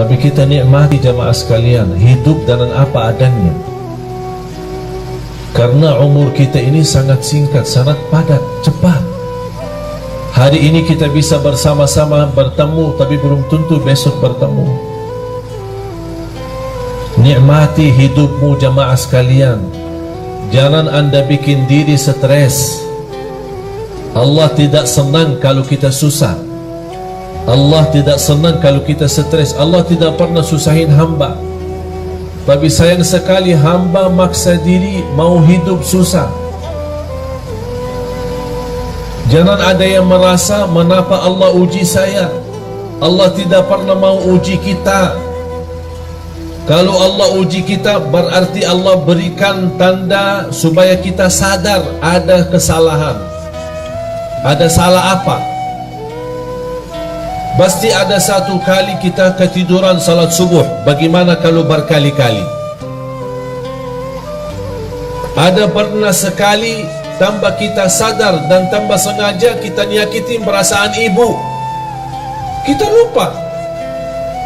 Tapi kita nikmati jamaah sekalian, hidup dengan apa adanya. Karena umur kita ini sangat singkat, sangat padat, cepat. Hari ini kita bisa bersama-sama bertemu, tapi belum tentu besok bertemu. Nikmati hidupmu jamaah sekalian. Jangan anda bikin diri stres. Allah tidak senang kalau kita susah. Allah tidak senang kalau kita stres. Allah tidak pernah susahin hamba. Tapi sayang sekali hamba maksa diri mau hidup susah. Jangan ada yang merasa mengapa Allah uji saya. Allah tidak pernah mau uji kita. Kalau Allah uji kita berarti Allah berikan tanda supaya kita sadar ada kesalahan. Ada salah apa? Pasti ada satu kali kita ketiduran salat subuh. Bagaimana kalau berkali-kali? Ada pernah sekali tambah kita sadar dan tambah sengaja kita nyakiti perasaan ibu. Kita lupa.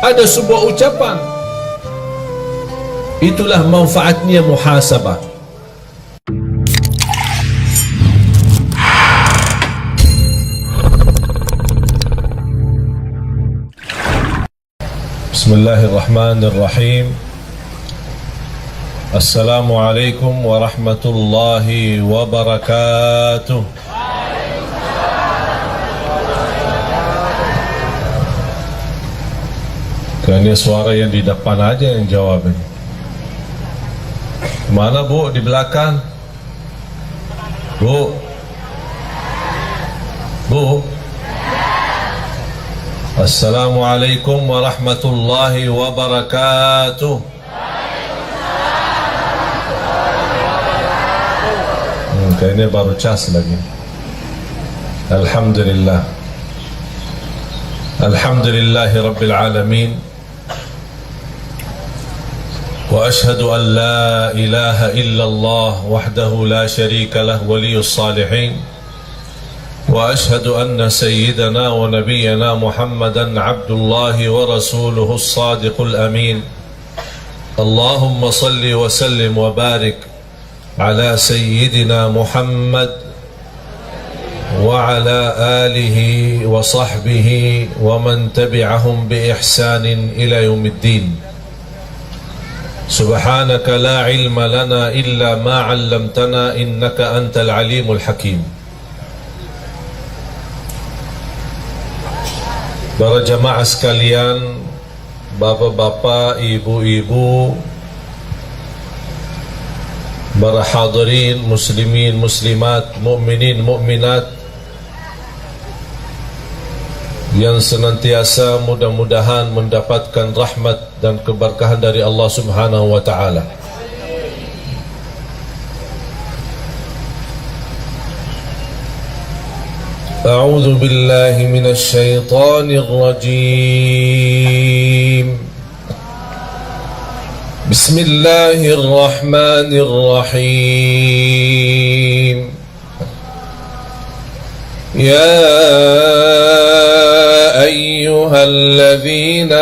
Ada sebuah ucapan. Itulah manfaatnya muhasabah. Bismillahirrahmanirrahim. Assalamualaikum warahmatullahi wabarakatuh. Kayaknya suara yang di depan aja yang jawab ini. Mana bu? Di belakang? Bu? Bu? Assalamualaikum warahmatullahi wabarakatuh. Kayaknya baru cas lagi. Alhamdulillah. Alhamdulillahi Rabbil Alamin. Wa ashhadu an la ilaha illallah wahdahu la sharika lah waliyus salihin. وأشهد أن سيدنا ونبينا محمدا عبد الله ورسوله الصادق الأمين. اللهم صل وسلم وبارك على سيدنا محمد وعلى آله وصحبه ومن تبعهم بإحسان إلى يوم الدين. سبحانك لا علم لنا إلا ما علمتنا إنك أنت العليم الحكيم. Para jamaah sekalian, bapak-bapak, ibu-ibu, para hadirin, muslimin, muslimat, mukminin, mukminat yang senantiasa mudah-mudahan mendapatkan rahmat dan keberkahan dari Allah Subhanahu wa taala. أعوذ بالله من الشيطان الرجيم. بسم الله الرحمن الرحيم. يا أيها الذين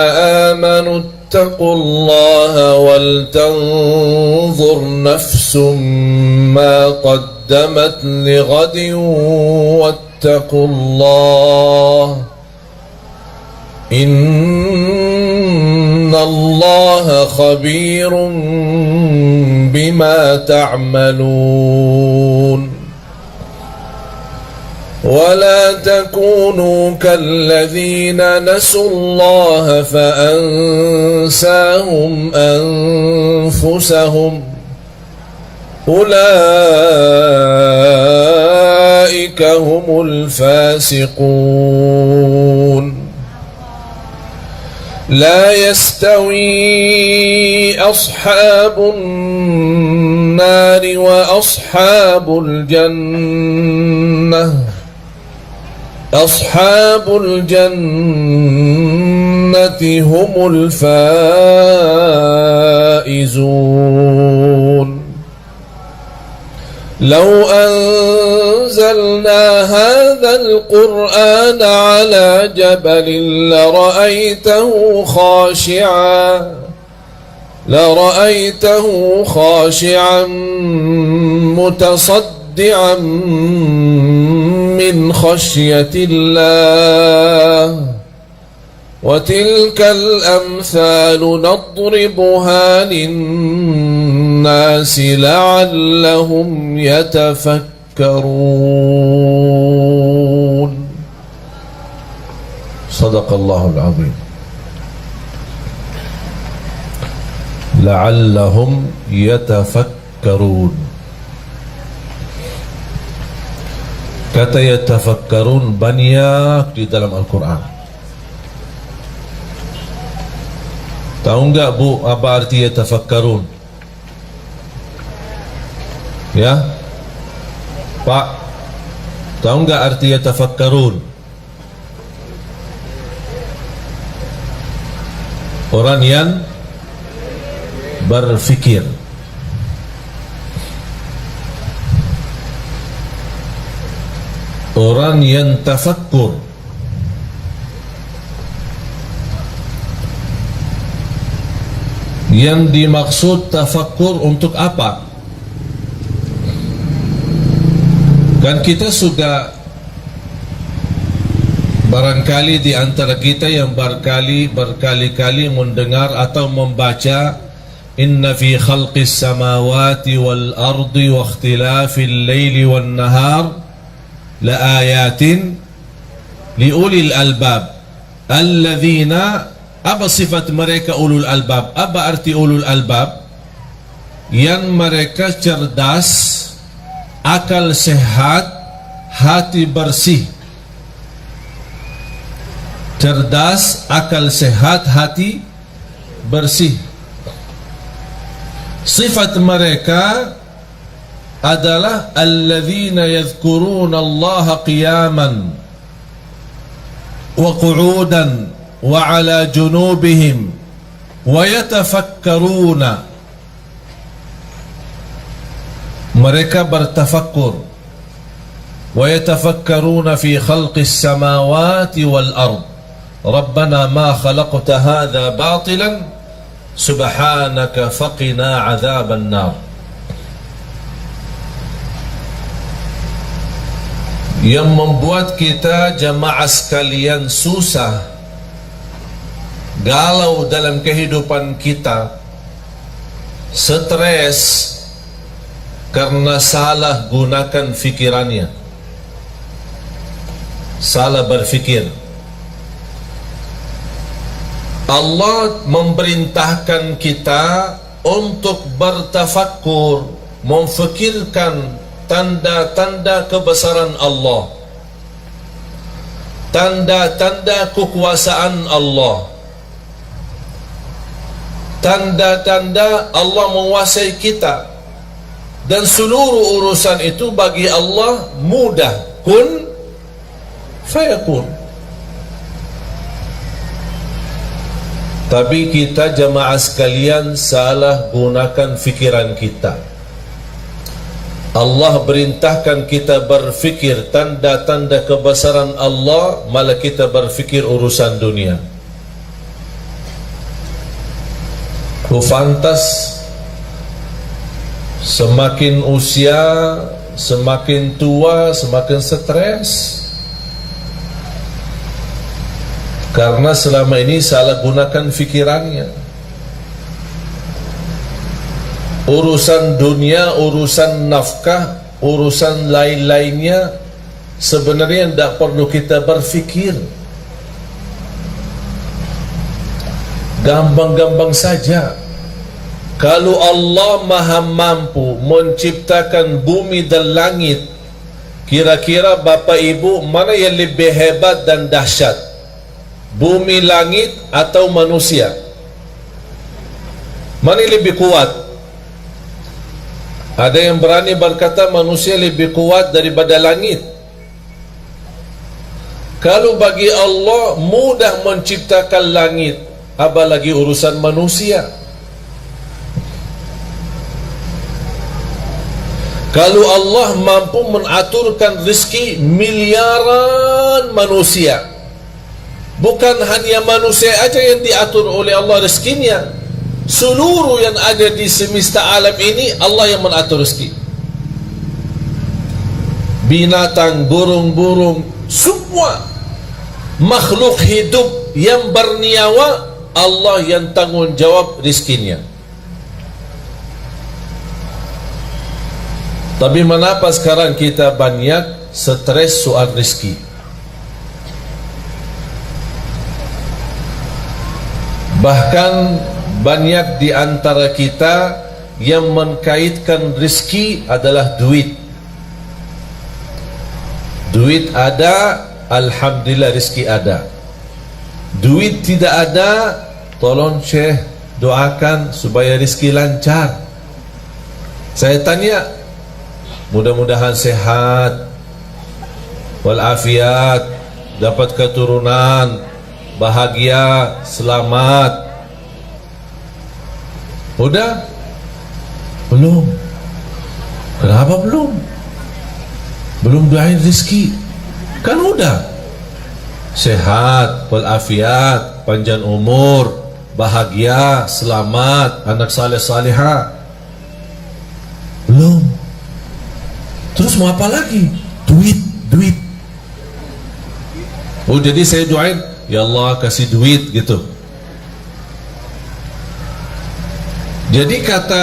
آمنوا اتقوا الله ولتنظر نفس ما قدمت لغد واتقوا الله إن الله خبير بما تعملون. ولا تكونوا كالذين نسوا الله فأنساهم أنفسهم أولئك هم الفاسقون. لا يستوي أصحاب النار وأصحاب الجنة. أصحاب الجنة هم الفائزون. لو أنزلنا هذا القرآن على جبل لرأيته خاشعا متصدعا من خشية الله وتلك الأمثال نضربها للناس لعلهم يتفكرون. صدق الله العظيم. لعلهم يتفكرون. Kata yatafakkarun banyak di dalam Al-Quran. Tahu enggak Bu apa arti yatafakkarun? Ya Pak, tahu enggak arti yatafakkarun? Orang yang berfikir. Orang yang tafakkur. Yang dimaksud tafakkur untuk apa? Kan kita sudah barangkali di antara kita yang berkali-kali mendengar atau membaca inna fi khalqis samawati wal ardi wa ikhtilafil laili wan nahar la ayatin li ulil albab alladzina. Apa sifat mereka ulul albab? Apa arti ulul albab? Yang mereka cerdas, akal sehat, hati bersih. Cerdas, akal sehat, hati bersih. Sifat mereka adalah alladzina yadhkuruna Allah qiyaman wa qu'udan wa ala junubihim wa yatafakkaruna. Mereka bertafakkur. Wa yatafakkaruna fi khalqis samawati wal ard. Rabbana ma khalaqta hadha batilan subhanaka faqina adzaban nar. Yang membuat kita jamaah sekalian susah, galau dalam kehidupan kita, stres karena salah gunakan fikirannya, salah berfikir. Allah memerintahkan kita untuk bertafakkur, memfikirkan tanda-tanda kebesaran Allah, tanda-tanda kekuasaan Allah, tanda-tanda Allah menguasai kita, dan seluruh urusan itu bagi Allah mudah, kun fayakun. Tapi kita jamaah sekalian salah gunakan fikiran kita. Allah perintahkan kita berfikir tanda-tanda kebesaran Allah, malah kita berfikir urusan dunia. Fantas semakin usia, semakin tua, semakin stres, karena selama ini salah gunakan fikirannya. Urusan dunia, urusan nafkah, urusan lain-lainnya sebenarnya tidak perlu kita berfikir. Gampang-gampang saja. Kalau Allah maha mampu menciptakan bumi dan langit, kira-kira Bapak Ibu mana yang lebih hebat dan dahsyat? Bumi, langit atau manusia? Mana yang lebih kuat? Ada yang berani berkata manusia lebih kuat daripada langit. Kalau bagi Allah mudah menciptakan langit, apalagi urusan manusia. Kalau Allah mampu mengaturkan rezeki miliaran manusia, bukan hanya manusia aja yang diatur oleh Allah rezekinya, seluruh yang ada di semesta alam ini Allah yang mengatur rezeki. Binatang, burung-burung, semua makhluk hidup yang bernyawa, Allah yang tanggung jawab rezekinya. Tapi mengapa sekarang kita banyak stres soal rezeki? Bahkan banyak di antara kita yang mengkaitkan rezeki adalah duit. Duit ada, alhamdulillah rezeki ada. Duit tidak ada, tolong Syekh doakan supaya rezeki lancar. Saya tanya, mudah-mudahan sehat walafiat, dapat keturunan, bahagia, selamat. Udah? Belum. Kenapa belum? Belum doain rezeki. Kan udah. Sehat walafiat, panjang umur, bahagia, selamat, anak saleh salihah. Belum. Terus mau apa lagi? Duit. Oh, jadi saya doain, ya Allah kasih duit gitu. Jadi kata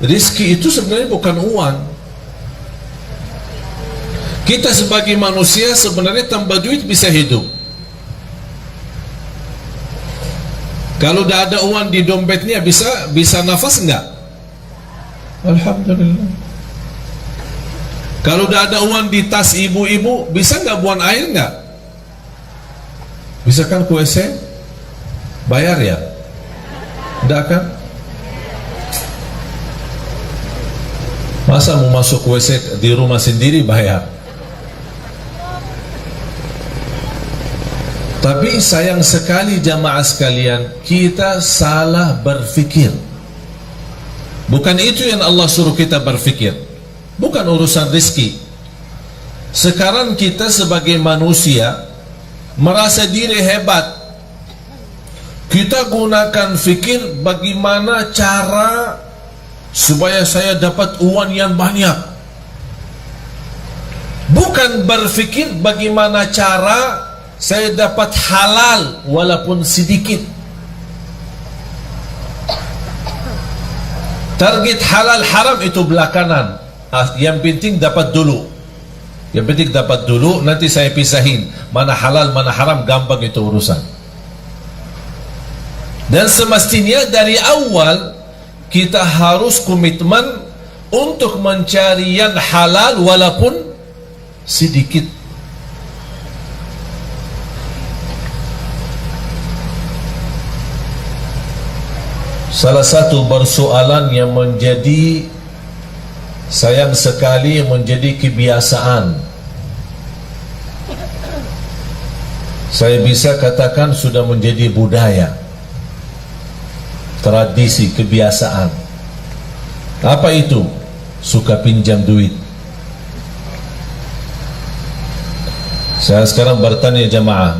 rizki itu sebenarnya bukan uang. Kita sebagai manusia sebenarnya tanpa duit bisa hidup. Kalau tidak ada uang di dompetnya bisa nafas enggak? Alhamdulillah. Kalau tidak ada uang di tas ibu-ibu, bisa nggak buang air nggak? Bisa kan ke WC? Bayar ya? Tidak kan? Masa mau masuk WC di rumah sendiri bayar? Tapi sayang sekali jamaah sekalian, kita salah berfikir. Bukan itu yang Allah suruh kita berfikir. Bukan urusan rezeki. Sekarang kita sebagai manusia merasa diri hebat. Kita gunakan fikir bagaimana cara supaya saya dapat uang yang banyak. Bukan berfikir bagaimana cara saya dapat halal walaupun sedikit. Target halal haram itu belakangan. Yang penting dapat dulu. Yang penting dapat dulu, nanti saya pisahin mana halal mana haram, gampang itu urusan. Dan semestinya dari awal kita harus komitmen untuk mencari yang halal walaupun sedikit. Salah satu persoalan yang menjadi sayang sekali menjadi kebiasaan, saya bisa katakan sudah menjadi budaya, tradisi, kebiasaan. Apa itu? Suka pinjam duit. Saya sekarang bertanya jamaah,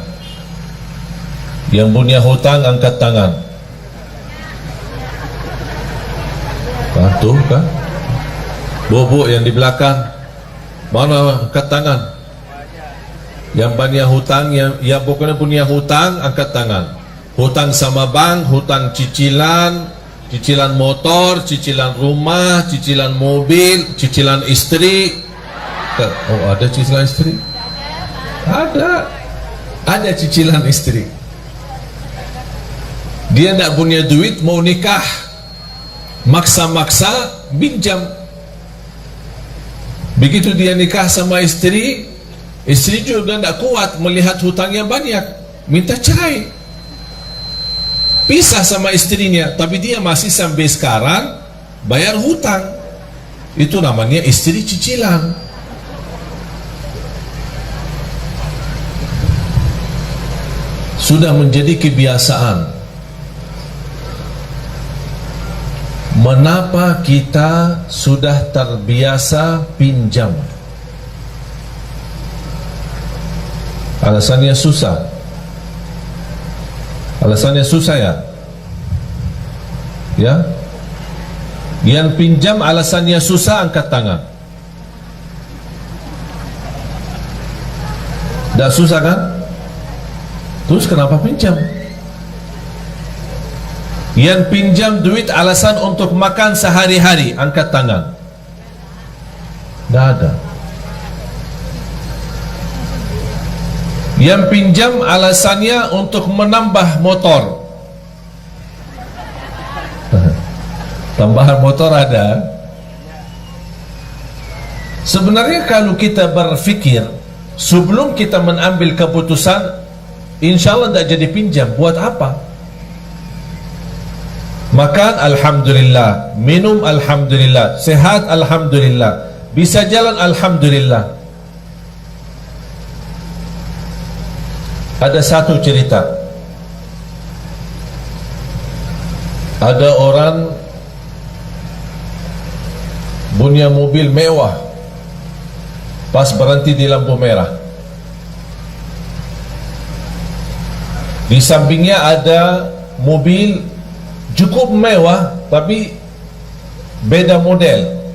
yang punya hutang angkat tangan. Tuh kan? Bobo yang di belakang, mana angkat tangan? Yang banyak hutang, yang pokoknya punya hutang, angkat tangan. Hutang sama bank, hutang cicilan, cicilan motor, cicilan rumah, cicilan mobil, cicilan istri. Oh, ada cicilan istri? Ada cicilan istri. Dia tidak punya duit, mau nikah, maksa-maksa pinjam. Begitu dia nikah sama istri, istri juga tidak kuat melihat hutangnya banyak, minta cerai, pisah sama istrinya. Tapi dia masih sampai sekarang bayar hutang. Itu namanya istri cicilan. Sudah menjadi kebiasaan. Mengapa kita sudah terbiasa pinjam? Alasannya susah. Alasannya susah ya? Ya? Yang pinjam alasannya susah, angkat tangan. Dah susah kan? Terus kenapa pinjam? Yang pinjam duit alasan untuk makan sehari-hari, angkat tangan. Tidak ada. Yang pinjam alasannya untuk menambah motor. Tambahan motor ada. Sebenarnya kalau kita berfikir sebelum kita mengambil keputusan, insya Allah tidak jadi pinjam. Buat apa? Makan alhamdulillah, minum alhamdulillah, sehat alhamdulillah, bisa jalan alhamdulillah. Ada satu cerita. Ada orang punya mobil mewah, pas berhenti di lampu merah. Di sampingnya ada mobil cukup mewah tapi beda model.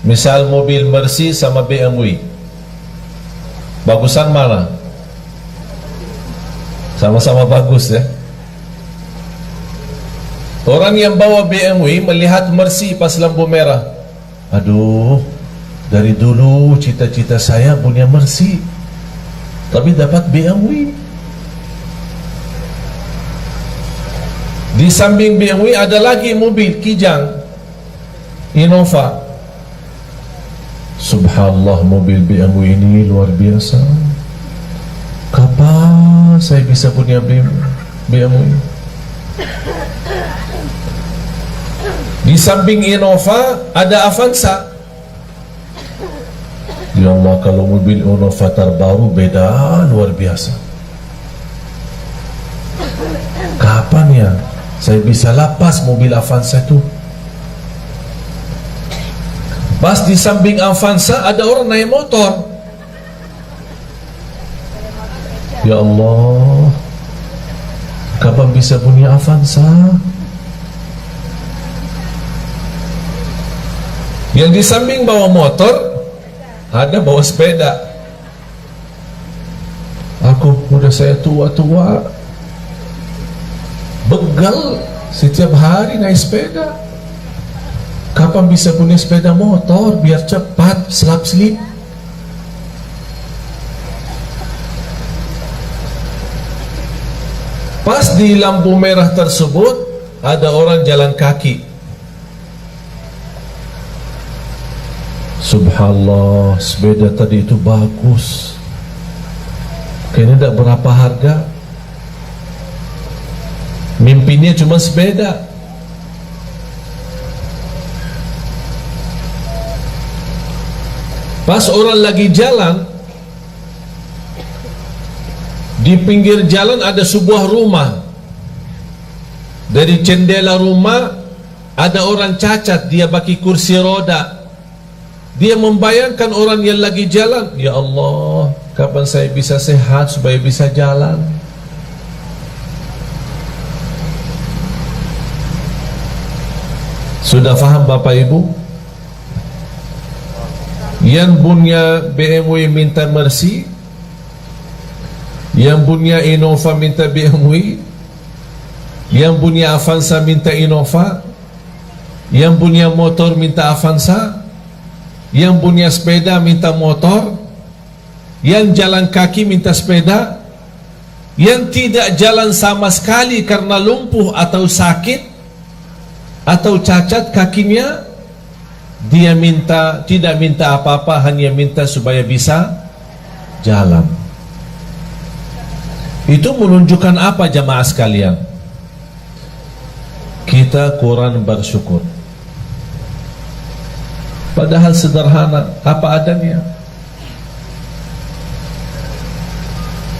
Misal mobil Mercy sama BMW. Bagusan mana? Sama-sama bagus ya. Orang yang bawa BMW melihat Mercy pas lampu merah. Aduh, dari dulu cita-cita saya punya Mercy, tapi dapat BMW. Di samping BMW ada lagi mobil Kijang, Innova. Subhanallah, mobil BMW ini luar biasa. Kapan saya bisa punya BMW? Di samping Innova ada Avanza. Ya Allah, kalau mobil Innova terbaru beda luar biasa. Kapan ya saya bisa lapas mobil Avanza itu? Pas di samping Avanza ada orang naik motor. Ya Allah, kapan bisa punya Avanza? Yang di samping bawa motor, ada bawa sepeda. Aku udah saya tua-tua, begal setiap hari naik sepeda. Kapan bisa punya sepeda motor biar cepat selap-selip? Pas di lampu merah tersebut ada orang jalan kaki. Subhanallah, sepeda tadi itu bagus, kayaknya tidak berapa harga. Mimpinya cuma sepeda. Pas orang lagi jalan, di pinggir jalan ada sebuah rumah. Dari jendela rumah ada orang cacat, dia pakai kursi roda. Dia membayangkan orang yang lagi jalan, ya Allah, kapan saya bisa sehat supaya bisa jalan? Sudah faham Bapak Ibu? Yang punya BMW minta Mercy, yang punya Innova minta BMW, yang punya Avanza minta Innova, yang punya motor minta Avanza, yang punya sepeda minta motor, yang jalan kaki minta sepeda, yang tidak jalan sama sekali karena lumpuh atau sakit atau cacat kakinya, dia minta, tidak minta apa-apa, hanya minta supaya bisa jalan. Itu menunjukkan apa jamaah sekalian? Kita kurang bersyukur. Padahal sederhana, apa adanya.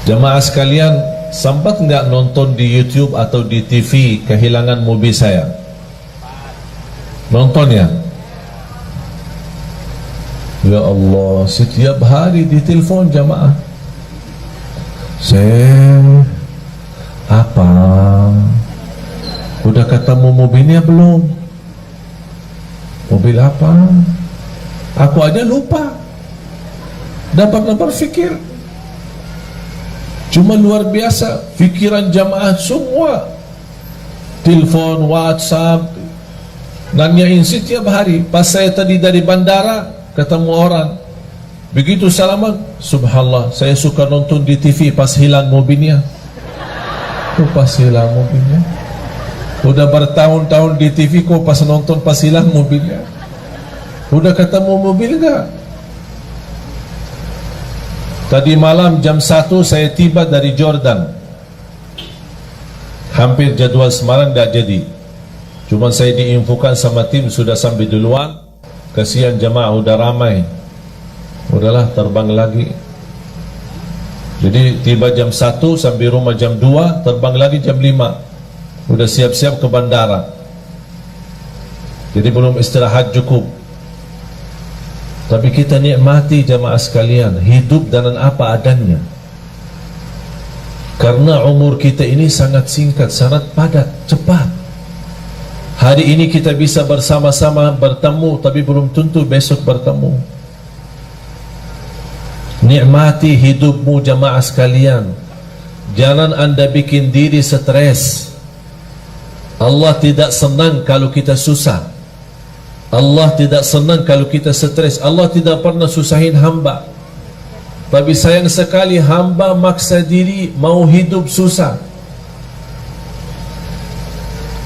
Jamaah sekalian, sempat nggak nonton di YouTube atau di TV kehilangan mobil saya? Nonton ya? Ya Allah, setiap hari ditelepon jamaah. Apa? Udah ketemu mobilnya belum? Mobil apa? Aku aja lupa. Dapat berpikir. Cuma luar biasa fikiran jamaah semua. Telepon, WhatsApp, nanyain setiap hari. Pas saya tadi dari bandara ketemu orang, begitu salaman, subhanallah, saya suka nonton di TV pas hilang mobilnya. Pas hilang mobilnya. Udah bertahun-tahun di TV kok pas nonton pas hilang mobilnya. Udah ketemu mobil enggak? Tadi malam jam 1 saya tiba dari Jordan. Hampir jadwal Semarang tidak jadi. Cuma saya diinfokan sama tim sudah sampai duluan. Kasihan jemaah udah ramai. Udahlah terbang lagi. Jadi tiba jam 1 sampai rumah jam 2, terbang lagi jam 5. Udah siap-siap ke bandara. Jadi belum istirahat cukup. Tapi kita nikmati jemaah sekalian, hidup dengan apa adanya. Karena umur kita ini sangat singkat, sangat padat, cepat. Hari ini kita bisa bersama-sama bertemu, tapi belum tentu besok bertemu. Nikmati hidupmu jamaah sekalian. Jangan anda bikin diri stres. Allah tidak senang kalau kita susah. Allah tidak senang kalau kita stres. Allah tidak pernah susahin hamba. Tapi sayang sekali hamba maksa diri mau hidup susah.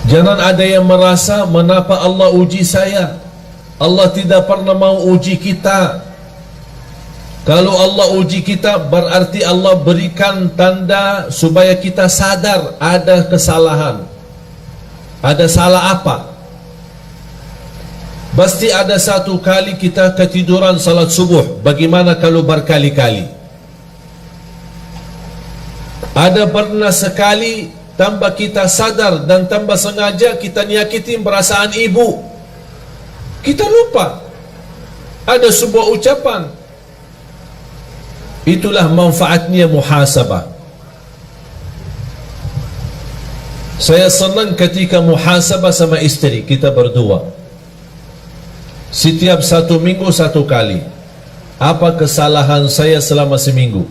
Jangan ada yang merasa mengapa Allah uji saya. Allah tidak pernah mau uji kita. Kalau Allah uji kita berarti Allah berikan tanda supaya kita sadar ada kesalahan. Ada salah apa? Pasti ada satu kali kita ketiduran salat subuh. Bagaimana kalau berkali-kali? Ada pernah sekali tambah kita sadar dan tambah sengaja kita nyakitin perasaan ibu. Kita lupa. Ada sebuah ucapan. Itulah manfaatnya muhasabah. Saya senang ketika muhasabah sama istri kita berdua. Setiap 1 minggu 1 kali. Apa kesalahan saya selama seminggu?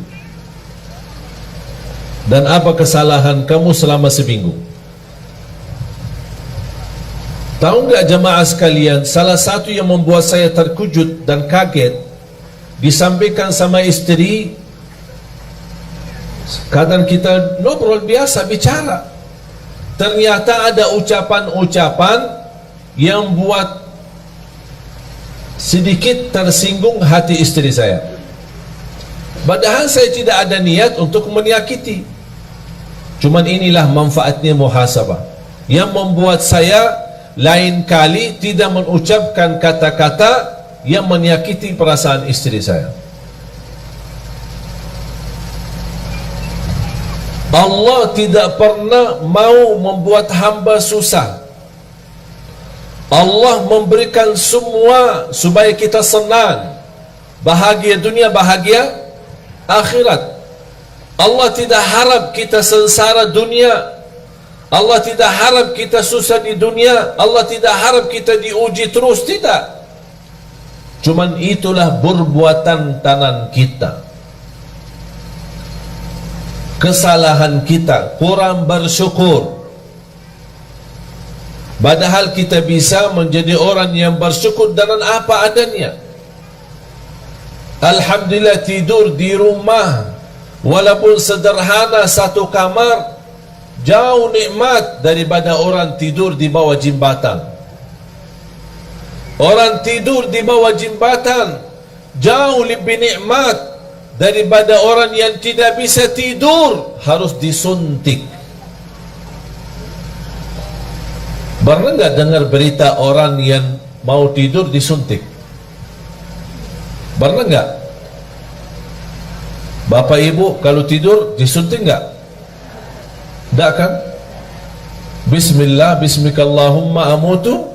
Dan apa kesalahan kamu selama seminggu? Tahu enggak jemaah sekalian, salah satu yang membuat saya terkejut dan kaget, disampaikan sama istri, kadang kita ngobrol biasa bicara, ternyata ada ucapan-ucapan yang buat sedikit tersinggung hati istri saya. Padahal saya tidak ada niat untuk menyakiti. Cuman inilah manfaatnya muhasabah yang membuat saya lain kali tidak mengucapkan kata-kata yang menyakiti perasaan istri saya. Allah tidak pernah mau membuat hamba susah. Allah memberikan semua supaya kita senang, bahagia dunia, bahagia akhirat. Allah tidak harap kita sengsara dunia. Allah tidak harap kita susah di dunia. Allah tidak harap kita diuji terus, tidak. Cuman itulah perbuatan tangan kita, kesalahan kita, kurang bersyukur. Padahal kita bisa menjadi orang yang bersyukur dengan apa adanya. Alhamdulillah tidur di rumah walaupun sederhana 1 kamar jauh nikmat daripada orang tidur di bawah jembatan. Orang tidur di bawah jembatan jauh lebih nikmat daripada orang yang tidak bisa tidur, harus disuntik. Pernah enggak dengar berita orang yang mau tidur disuntik? Pernah enggak? Bapak ibu kalau tidur disuntik enggak? Enggak kan? Bismillah, bismikallahumma amutu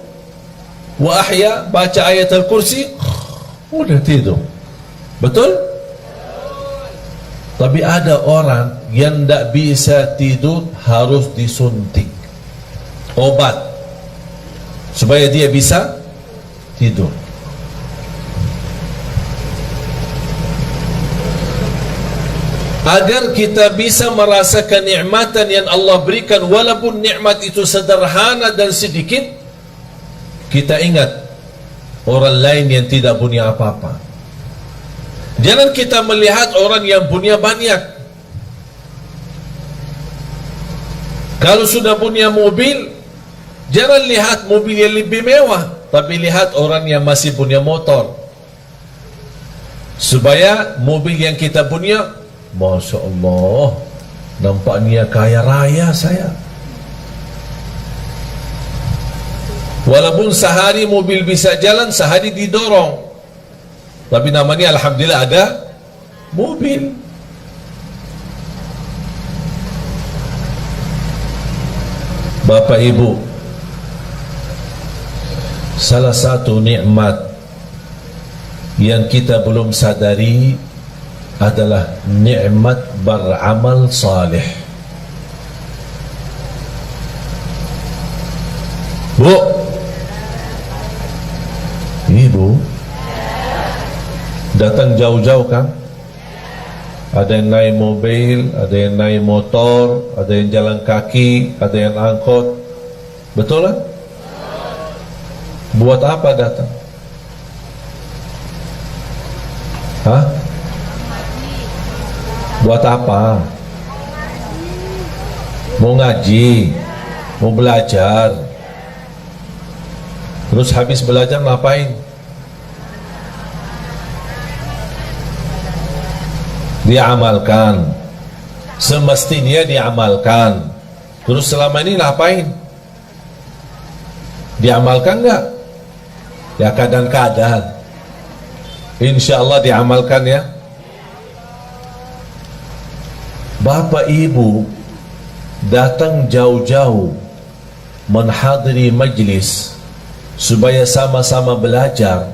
wa ahya, baca ayat al-kursi, udah tidur. Betul? Tapi ada orang yang tidak bisa tidur, harus disuntik obat supaya dia bisa tidur. Agar kita bisa merasakan nikmatan yang Allah berikan, walaupun nikmat itu sederhana dan sedikit, kita ingat orang lain yang tidak punya apa-apa. Jangan kita melihat orang yang punya banyak. Kalau sudah punya mobil, jangan lihat mobil yang lebih mewah, tapi lihat orang yang masih punya motor. Supaya mobil yang kita punya, Masya Allah, nampaknya kaya raya saya. Walaupun sehari mobil bisa jalan, sehari didorong, tapi namanya alhamdulillah ada mobil. Bapak Ibu, salah satu nikmat yang kita belum sadari adalah nikmat beramal saleh. Bu, Ibu datang jauh-jauh kan? Ada yang naik mobil, ada yang naik motor, ada yang jalan kaki, ada yang angkot. Betul kan? Buat apa datang? Hah? Buat apa? Mau ngaji, mau belajar. Terus habis belajar ngapain? Diamalkan. Semestinya diamalkan. Terus selama ini ngapain? Diamalkan enggak? Ya kadang-kadang. Insya Allah diamalkan ya. Bapak Ibu datang jauh-jauh menghadiri majlis supaya sama-sama belajar,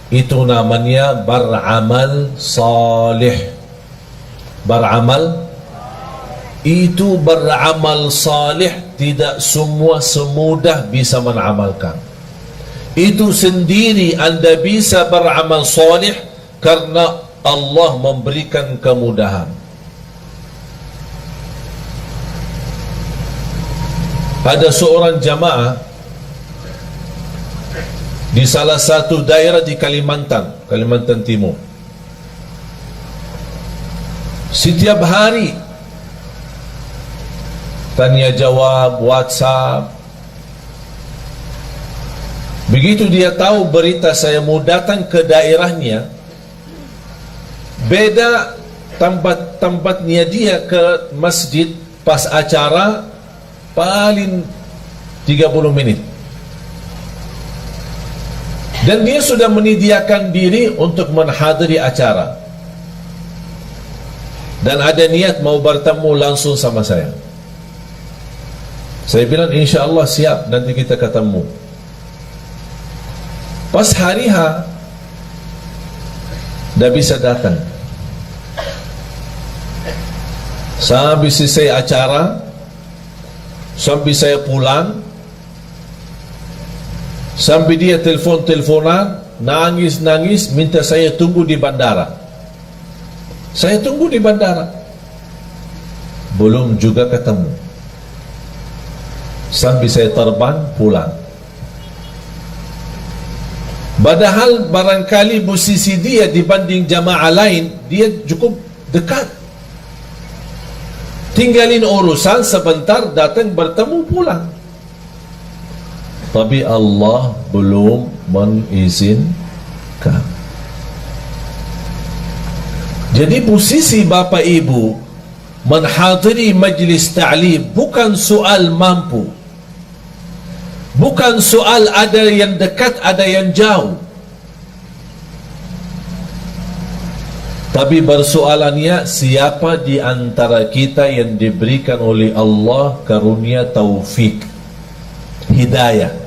itu namanya beramal salih. Beramal itu beramal salih, tidak semua semudah bisa mengamalkan. Itu sendiri Anda bisa beramal salih karena Allah memberikan kemudahan. Ada seorang jamaah di salah satu daerah di Kalimantan Timur. Setiap hari tanya jawab, WhatsApp. Begitu dia tahu berita saya mau datang ke daerahnya, beda tempatnya dia ke masjid pas acara paling 30 menit. Dan dia sudah menyediakan diri untuk menghadiri acara. Dan ada niat mau bertemu langsung sama saya. Saya bilang insya Allah siap, nanti kita ketemu. Pas hari H, dah bisa datang. Sampai selesai acara, sampai saya pulang, sampai dia teleponan, nangis, minta saya tunggu di bandara. Saya tunggu di bandara, belum juga ketemu. Sampai saya terbang pulang. Padahal barangkali posisi dia dibanding jamaah lain, dia cukup dekat. Tinggalin urusan sebentar, datang bertemu pulang. Tapi Allah belum mengizinkan. Jadi posisi Bapak Ibu menghadiri majlis ta'lim bukan soal mampu, bukan soal ada yang dekat, ada yang jauh, tapi persoalannya siapa di antara kita yang diberikan oleh Allah karunia taufik, hidayah.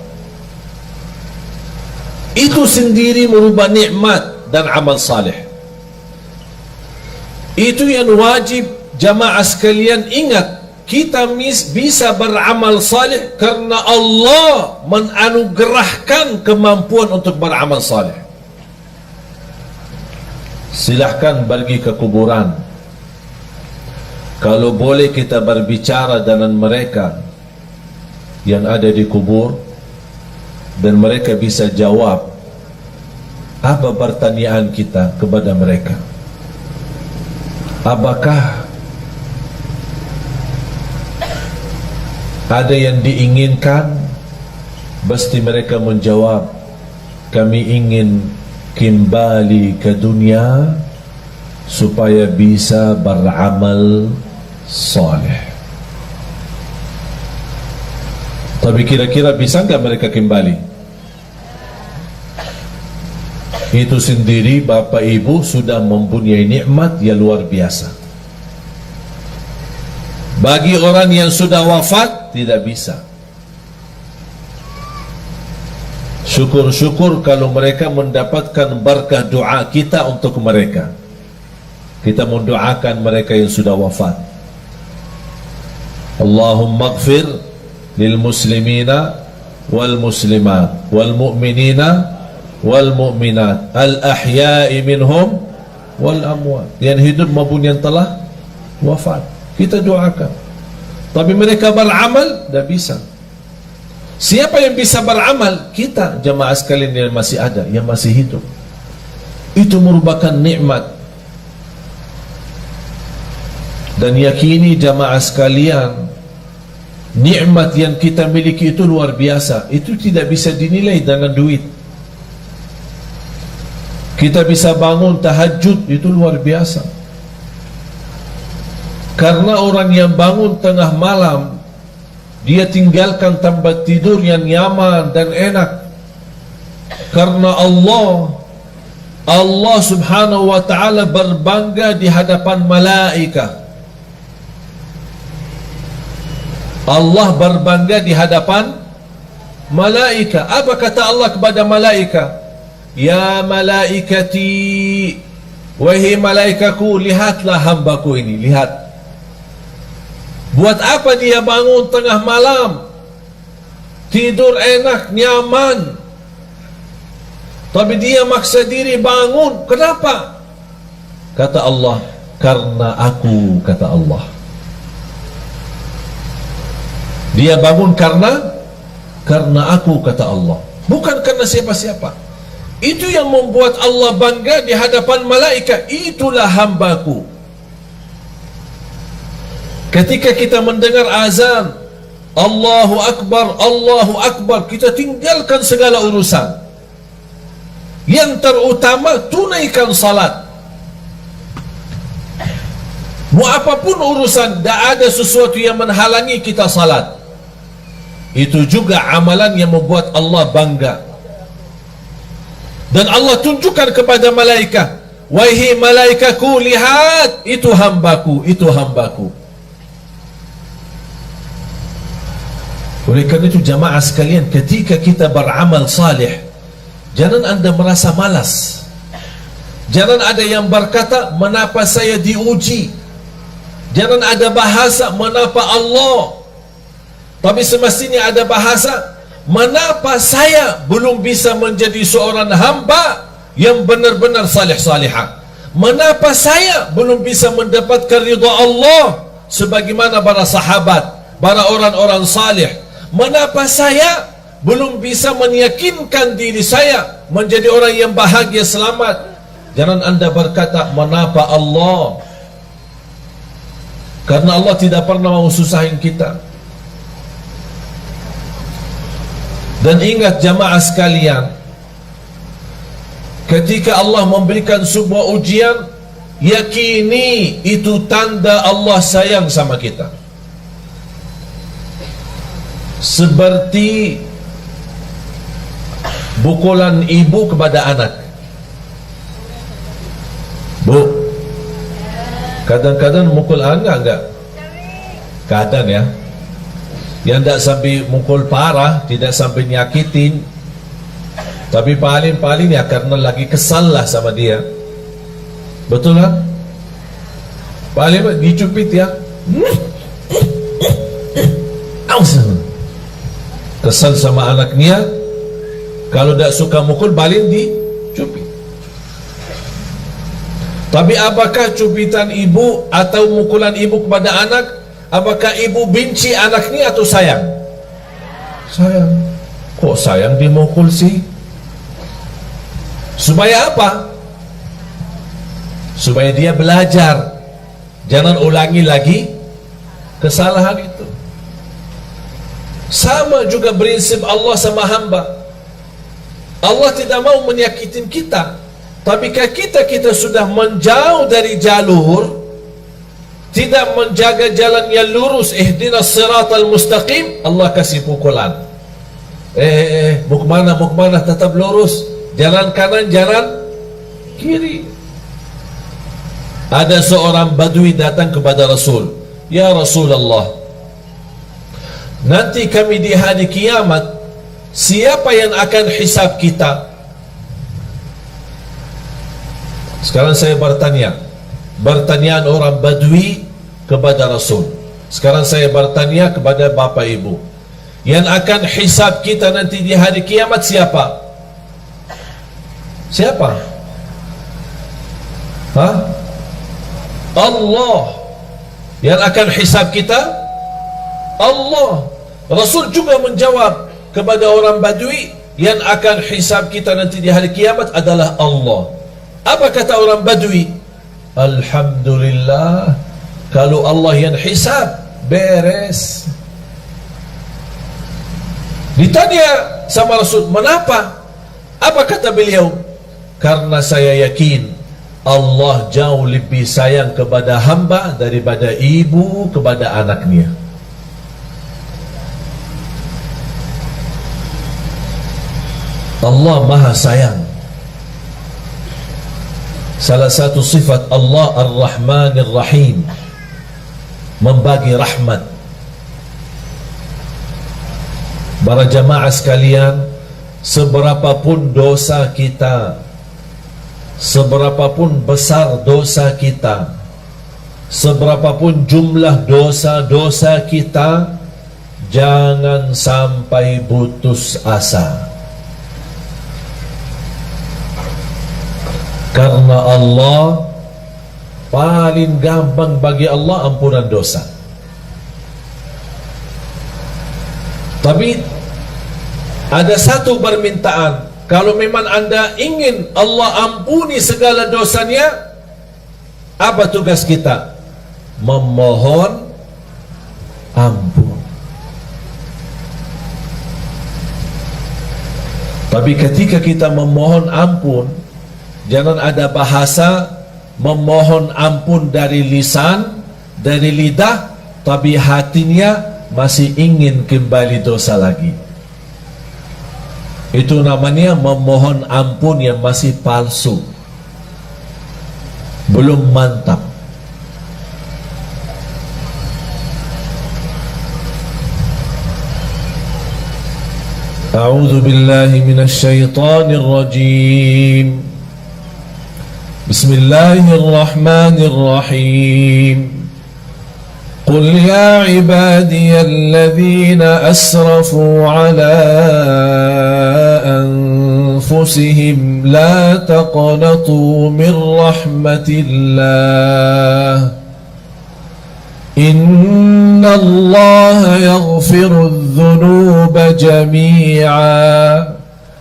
Itu sendiri merubah nikmat dan amal saleh. Itu yang wajib jamaah sekalian ingat. Kita bisa beramal saleh karena Allah menanugerahkan kemampuan untuk beramal saleh. Silahkan pergi ke kuburan. Kalau boleh kita berbicara dengan mereka yang ada di kubur, dan mereka bisa jawab apa pertanyaan kita kepada mereka. Apakah ada yang diinginkan? Pasti mereka menjawab, kami ingin kembali ke dunia supaya bisa beramal saleh. Tapi kira-kira bisa enggak mereka kembali? Itu sendiri Bapak Ibu sudah mempunyai nikmat yang luar biasa. Bagi orang yang sudah wafat tidak bisa. Syukur-syukur kalau mereka mendapatkan berkah doa kita untuk mereka. Kita mendoakan mereka yang sudah wafat. Allahumma ighfir lil muslimina wal muslimat wal mu'minina wal mu'minat al ahya'i minhum wal amwat. Yang hidup maupun yang telah wafat, kita doakan. Tapi mereka beramal tidak bisa. Siapa yang bisa beramal? Kita, jamaah sekalian yang masih ada, yang masih hidup. Itu merupakan nikmat. Dan yakini jamaah sekalian, nikmat yang kita miliki itu luar biasa. Itu tidak bisa dinilai dengan duit. Kita bisa bangun tahajud, itu luar biasa. Karena orang yang bangun tengah malam, dia tinggalkan tempat tidur yang nyaman dan enak. Karena Allah subhanahu wa ta'ala berbangga di hadapan malaikat. Allah berbangga di hadapan malaikat. Apa kata Allah kepada malaikat? Ya malaikati, wahai malaikaku, lihatlah hambaku ini, lihat. Buat apa dia bangun tengah malam, tidur enak, nyaman, tapi dia maksa diri bangun. Kenapa? Kata Allah, karena aku, kata Allah. Dia bangun karena aku, kata Allah, bukan karena siapa-siapa. Itu yang membuat Allah bangga di hadapan malaikat. Itulah hambaku. Ketika kita mendengar azan Allahu Akbar, kita tinggalkan segala urusan. Yang terutama, tunaikan salat. Mau apapun urusan, tidak ada sesuatu yang menghalangi kita salat. Itu juga amalan yang membuat Allah bangga. Dan Allah tunjukkan kepada malaikat, wahai malaikatku, lihat, itu hambaku, itu hambaku. Oleh karena itu jamaah sekalian, ketika kita beramal saleh, jangan anda merasa malas. Jangan ada yang berkata, mengapa saya diuji? Jangan ada bahasa, mengapa Allah? Tapi semestinya ada bahasa, mengapa saya belum bisa menjadi seorang hamba yang benar-benar saleh-salihah? Mengapa saya belum bisa mendapatkan ridha Allah sebagaimana para sahabat, para orang-orang saleh? Mengapa saya belum bisa meyakinkan diri saya menjadi orang yang bahagia, selamat? Jangan anda berkata, mengapa Allah? Karena Allah tidak pernah mau susahin kita. Dan ingat jamaah sekalian, ketika Allah memberikan sebuah ujian, yakini itu tanda Allah sayang sama kita. Seperti pukulan ibu kepada anak. Bu, kadang-kadang mukul anak enggak? Kadang ya. Yang tidak sampai mukul parah, tidak sampai nyakitin, Tapi paling-paling ya karena lagi kesal lah sama dia. Betul kan? Paling dicubit ya. Kesal sama anaknya. Kalau tak suka mukul, paling dicubit. Tapi apakah cubitan ibu atau mukulan ibu kepada anak, apakah ibu benci anaknya atau sayang? Sayang. Kok sayang dimukul sih? Supaya apa? Supaya dia belajar, jangan ulangi lagi kesalahan itu. Sama juga prinsip Allah sama hamba. Allah tidak mau menyakitin kita. Tapi kalau kita sudah menjauh dari jalur, tidak menjaga jalan yang lurus, ihdinas siratal mustaqim, Allah kasih pukulan. Mau kemana, tetap lurus. Jalan kanan, jalan kiri. Ada seorang badui datang kepada Rasul. Ya Rasulullah, nanti kami di hari kiamat, siapa yang akan hisab kita? Sekarang saya bertanya, pertanyaan orang badui kepada Rasul. Sekarang saya bertanya kepada bapak ibu, yang akan hisab kita nanti di hari kiamat siapa? Siapa? Hah? Allah. Yang akan hisab kita Allah. Rasul juga menjawab kepada orang badui, yang akan hisab kita nanti di hari kiamat adalah Allah. Apa kata orang badui? Alhamdulillah, kalau Allah yang hisab, beres. Ditanya sama Rasul, kenapa? Apa kata beliau? Karena saya yakin Allah jauh lebih sayang kepada hamba daripada ibu kepada anaknya. Allah maha sayang. Salah satu sifat Allah Ar-Rahman Ar-Rahim, membagi rahmat. Para jamaah sekalian, seberapapun dosa kita, seberapapun besar dosa kita, seberapapun jumlah dosa-dosa kita, jangan sampai putus asa. Karena Allah paling gampang bagi Allah ampunan dosa. Tapi ada satu permintaan, kalau memang anda ingin Allah ampuni segala dosanya, apa tugas kita? Memohon ampun. Tapi ketika kita memohon ampun, jangan ada bahasa memohon ampun dari lisan, dari lidah, tapi hatinya masih ingin kembali dosa lagi. Itu namanya memohon ampun yang masih palsu, belum mantap. A'udzu billahi minasy syaithanir rajim. Bismillahirrahmanirrahim. قل يا عبادي الذين أسرفوا على أنفسهم لا تقنطوا من رحمة الله إن الله يغفر الذنوب جميعا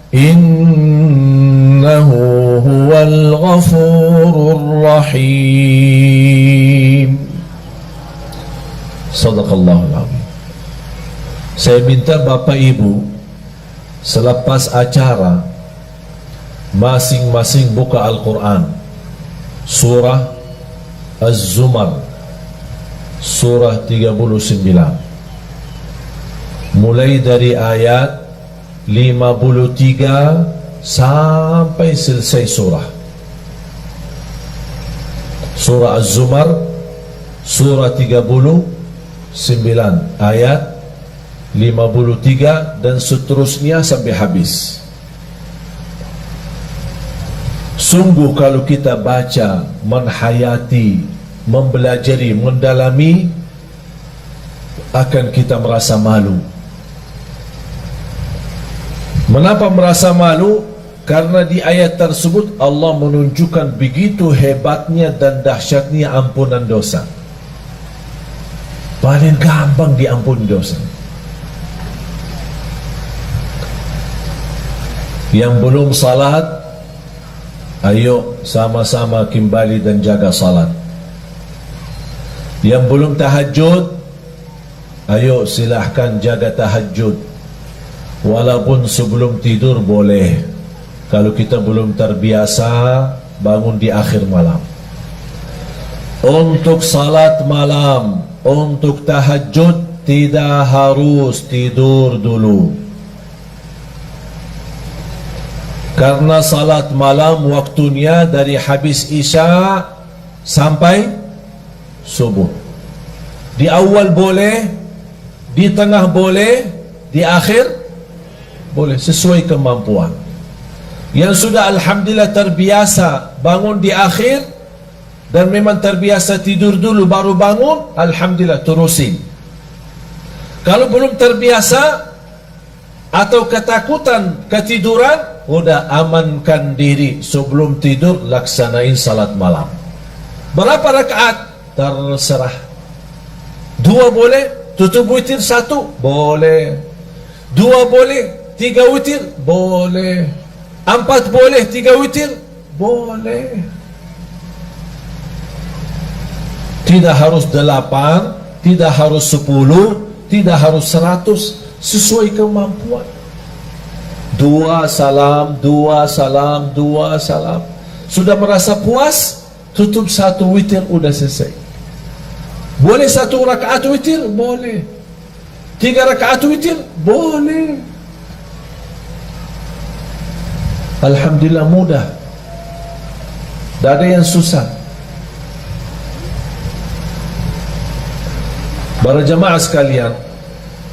إنه هو الغفور الرحيم. Sadaqallahul Azim. Saya minta Bapak Ibu selepas acara masing-masing buka Al-Quran, surah Az-Zumar, surah 39, mulai dari ayat 53 sampai selesai surah. Surah Az-Zumar, surah 39 ayat 53 dan seterusnya sampai habis. Sungguh kalau kita baca, menghayati, mempelajari, mendalami, akan kita merasa malu. Mengapa merasa malu? Karena di ayat tersebut Allah menunjukkan begitu hebatnya dan dahsyatnya ampunan dosa. Paling gampang diampuni dosa. Yang belum salat, ayo sama-sama kembali dan jaga salat. Yang belum tahajud, ayo silahkan jaga tahajud. Walaupun sebelum tidur boleh, kalau kita belum terbiasa bangun di akhir malam. Untuk salat malam, untuk tahajud tidak harus tidur dulu. Karena salat malam waktunya dari habis isya sampai subuh. Di awal boleh, di tengah boleh, di akhir boleh, sesuai kemampuan. Yang sudah alhamdulillah terbiasa bangun di akhir dan memang terbiasa tidur dulu baru bangun, alhamdulillah terusin. Kalau belum terbiasa atau ketakutan ketiduran, udah amankan diri sebelum tidur, laksanain salat malam. Berapa rakaat? Terserah. 2 boleh, tutup witir 1 boleh, 2 boleh, 3 witir boleh, 4 boleh, 3 witir boleh. Tidak harus 8, tidak harus 10, tidak harus 100, sesuai kemampuan. 2 salam, 2 salam, 2 salam. Sudah merasa puas, tutup 1 witir, udah selesai. Boleh 1 rakaat witir? Boleh. 3 rakaat witir? Boleh. Alhamdulillah mudah. Tak ada yang susah. Para jemaah sekalian,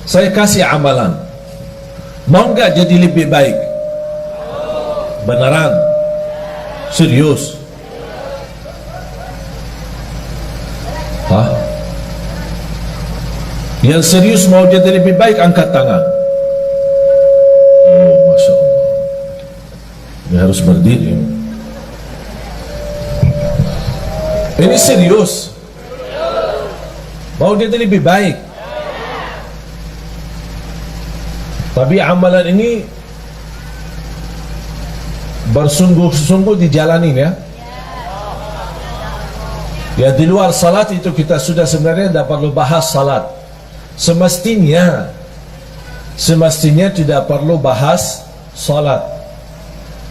saya kasih amalan. Mau enggak jadi lebih baik? Beneran? Serius? Hah? Yang serius mau jadi lebih baik angkat tangan. Oh, Masya Allah. Ini harus berdiri. Ini serius. Mau jadi lebih baik. Tapi amalan ini bersungguh-sungguh dijalanin ya. Ya, di luar salat itu kita sudah sebenarnya tidak perlu bahas salat. Semestinya tidak perlu bahas salat.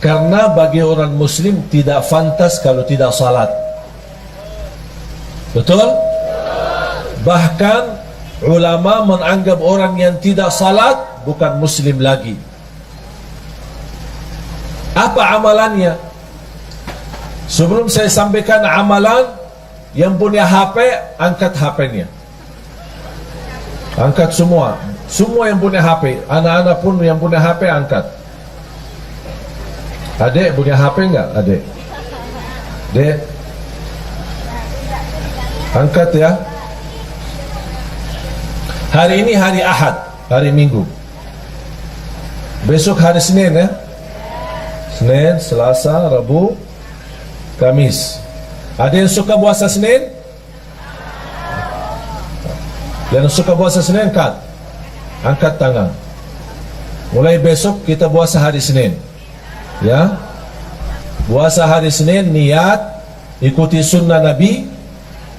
Karena bagi orang muslim tidak fantas kalau tidak salat. Betul? Bahkan ulama menganggap orang yang tidak salat bukan muslim lagi. Apa amalannya? Sebelum saya sampaikan amalan, yang punya HP angkat HP-nya. Angkat semua. Semua yang punya HP. Anak-anak pun yang punya HP angkat. Adik punya HP enggak? Adik? Dek? Angkat ya. Hari ini hari Ahad, hari Minggu. Besok hari Senin ya. Senin, Selasa, Rabu, Kamis. Ada yang suka puasa Senin? Yang suka puasa Senin angkat tangan. Mulai besok kita puasa hari Senin. Ya. Puasa hari Senin, niat ikuti sunnah Nabi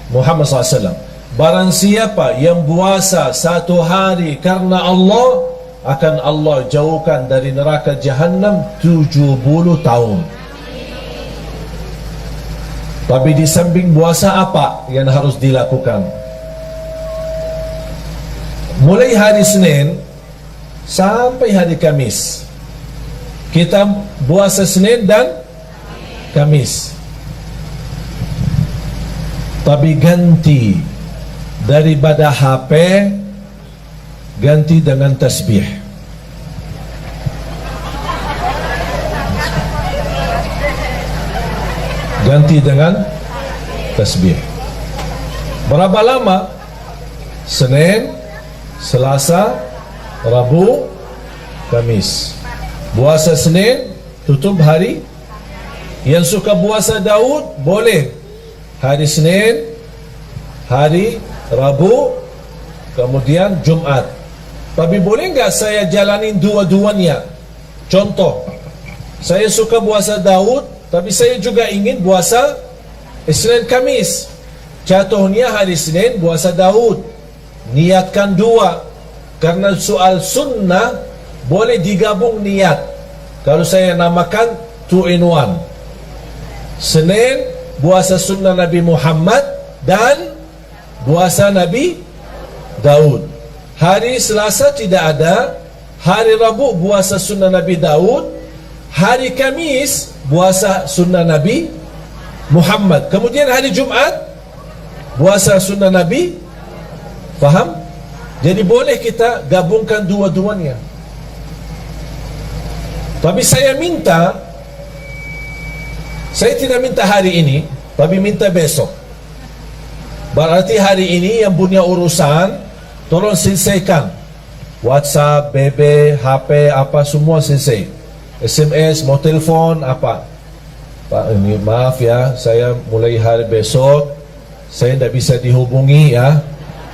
Muhammad SAW. Barang siapa yang puasa 1 hari karena Allah, akan Allah jauhkan dari neraka Jahannam 70 tahun. Tapi di samping puasa apa yang harus dilakukan? Mulai hari Senin sampai hari Kamis, kita puasa Senin dan Kamis. Tapi ganti daripada HP, ganti dengan tasbih. Ganti dengan tasbih. Berapa lama? Senin, Selasa, Rabu, Kamis. Puasa Senin, tutup hari. Yang suka puasa Daud, boleh hari Senin, hari Rabu, kemudian Jumat. Tapi boleh enggak saya jalanin dua-duanya? Contoh, saya suka puasa Daud, tapi saya juga ingin puasa Senin Kamis. Contohnya hari Senin puasa Daud, niatkan dua. Karena soal sunnah boleh digabung niat. Kalau saya namakan 2 in 1. Senin puasa sunnah Nabi Muhammad dan puasa Nabi Daud. Hari Selasa tidak ada. Hari Rabu puasa sunnah Nabi Daud. Hari Kamis puasa sunnah Nabi Muhammad. Kemudian hari Jumat puasa sunnah Nabi. Faham? Jadi boleh kita gabungkan dua-duanya. Tapi saya tidak minta hari ini, tapi minta besok. Berarti hari ini yang punya urusan, tolong selesaikan. WhatsApp, BB, HP, apa semua selesai. SMS, mau telepon, apa. Pak, ini maaf ya, saya mulai hari besok, saya tidak bisa dihubungi ya.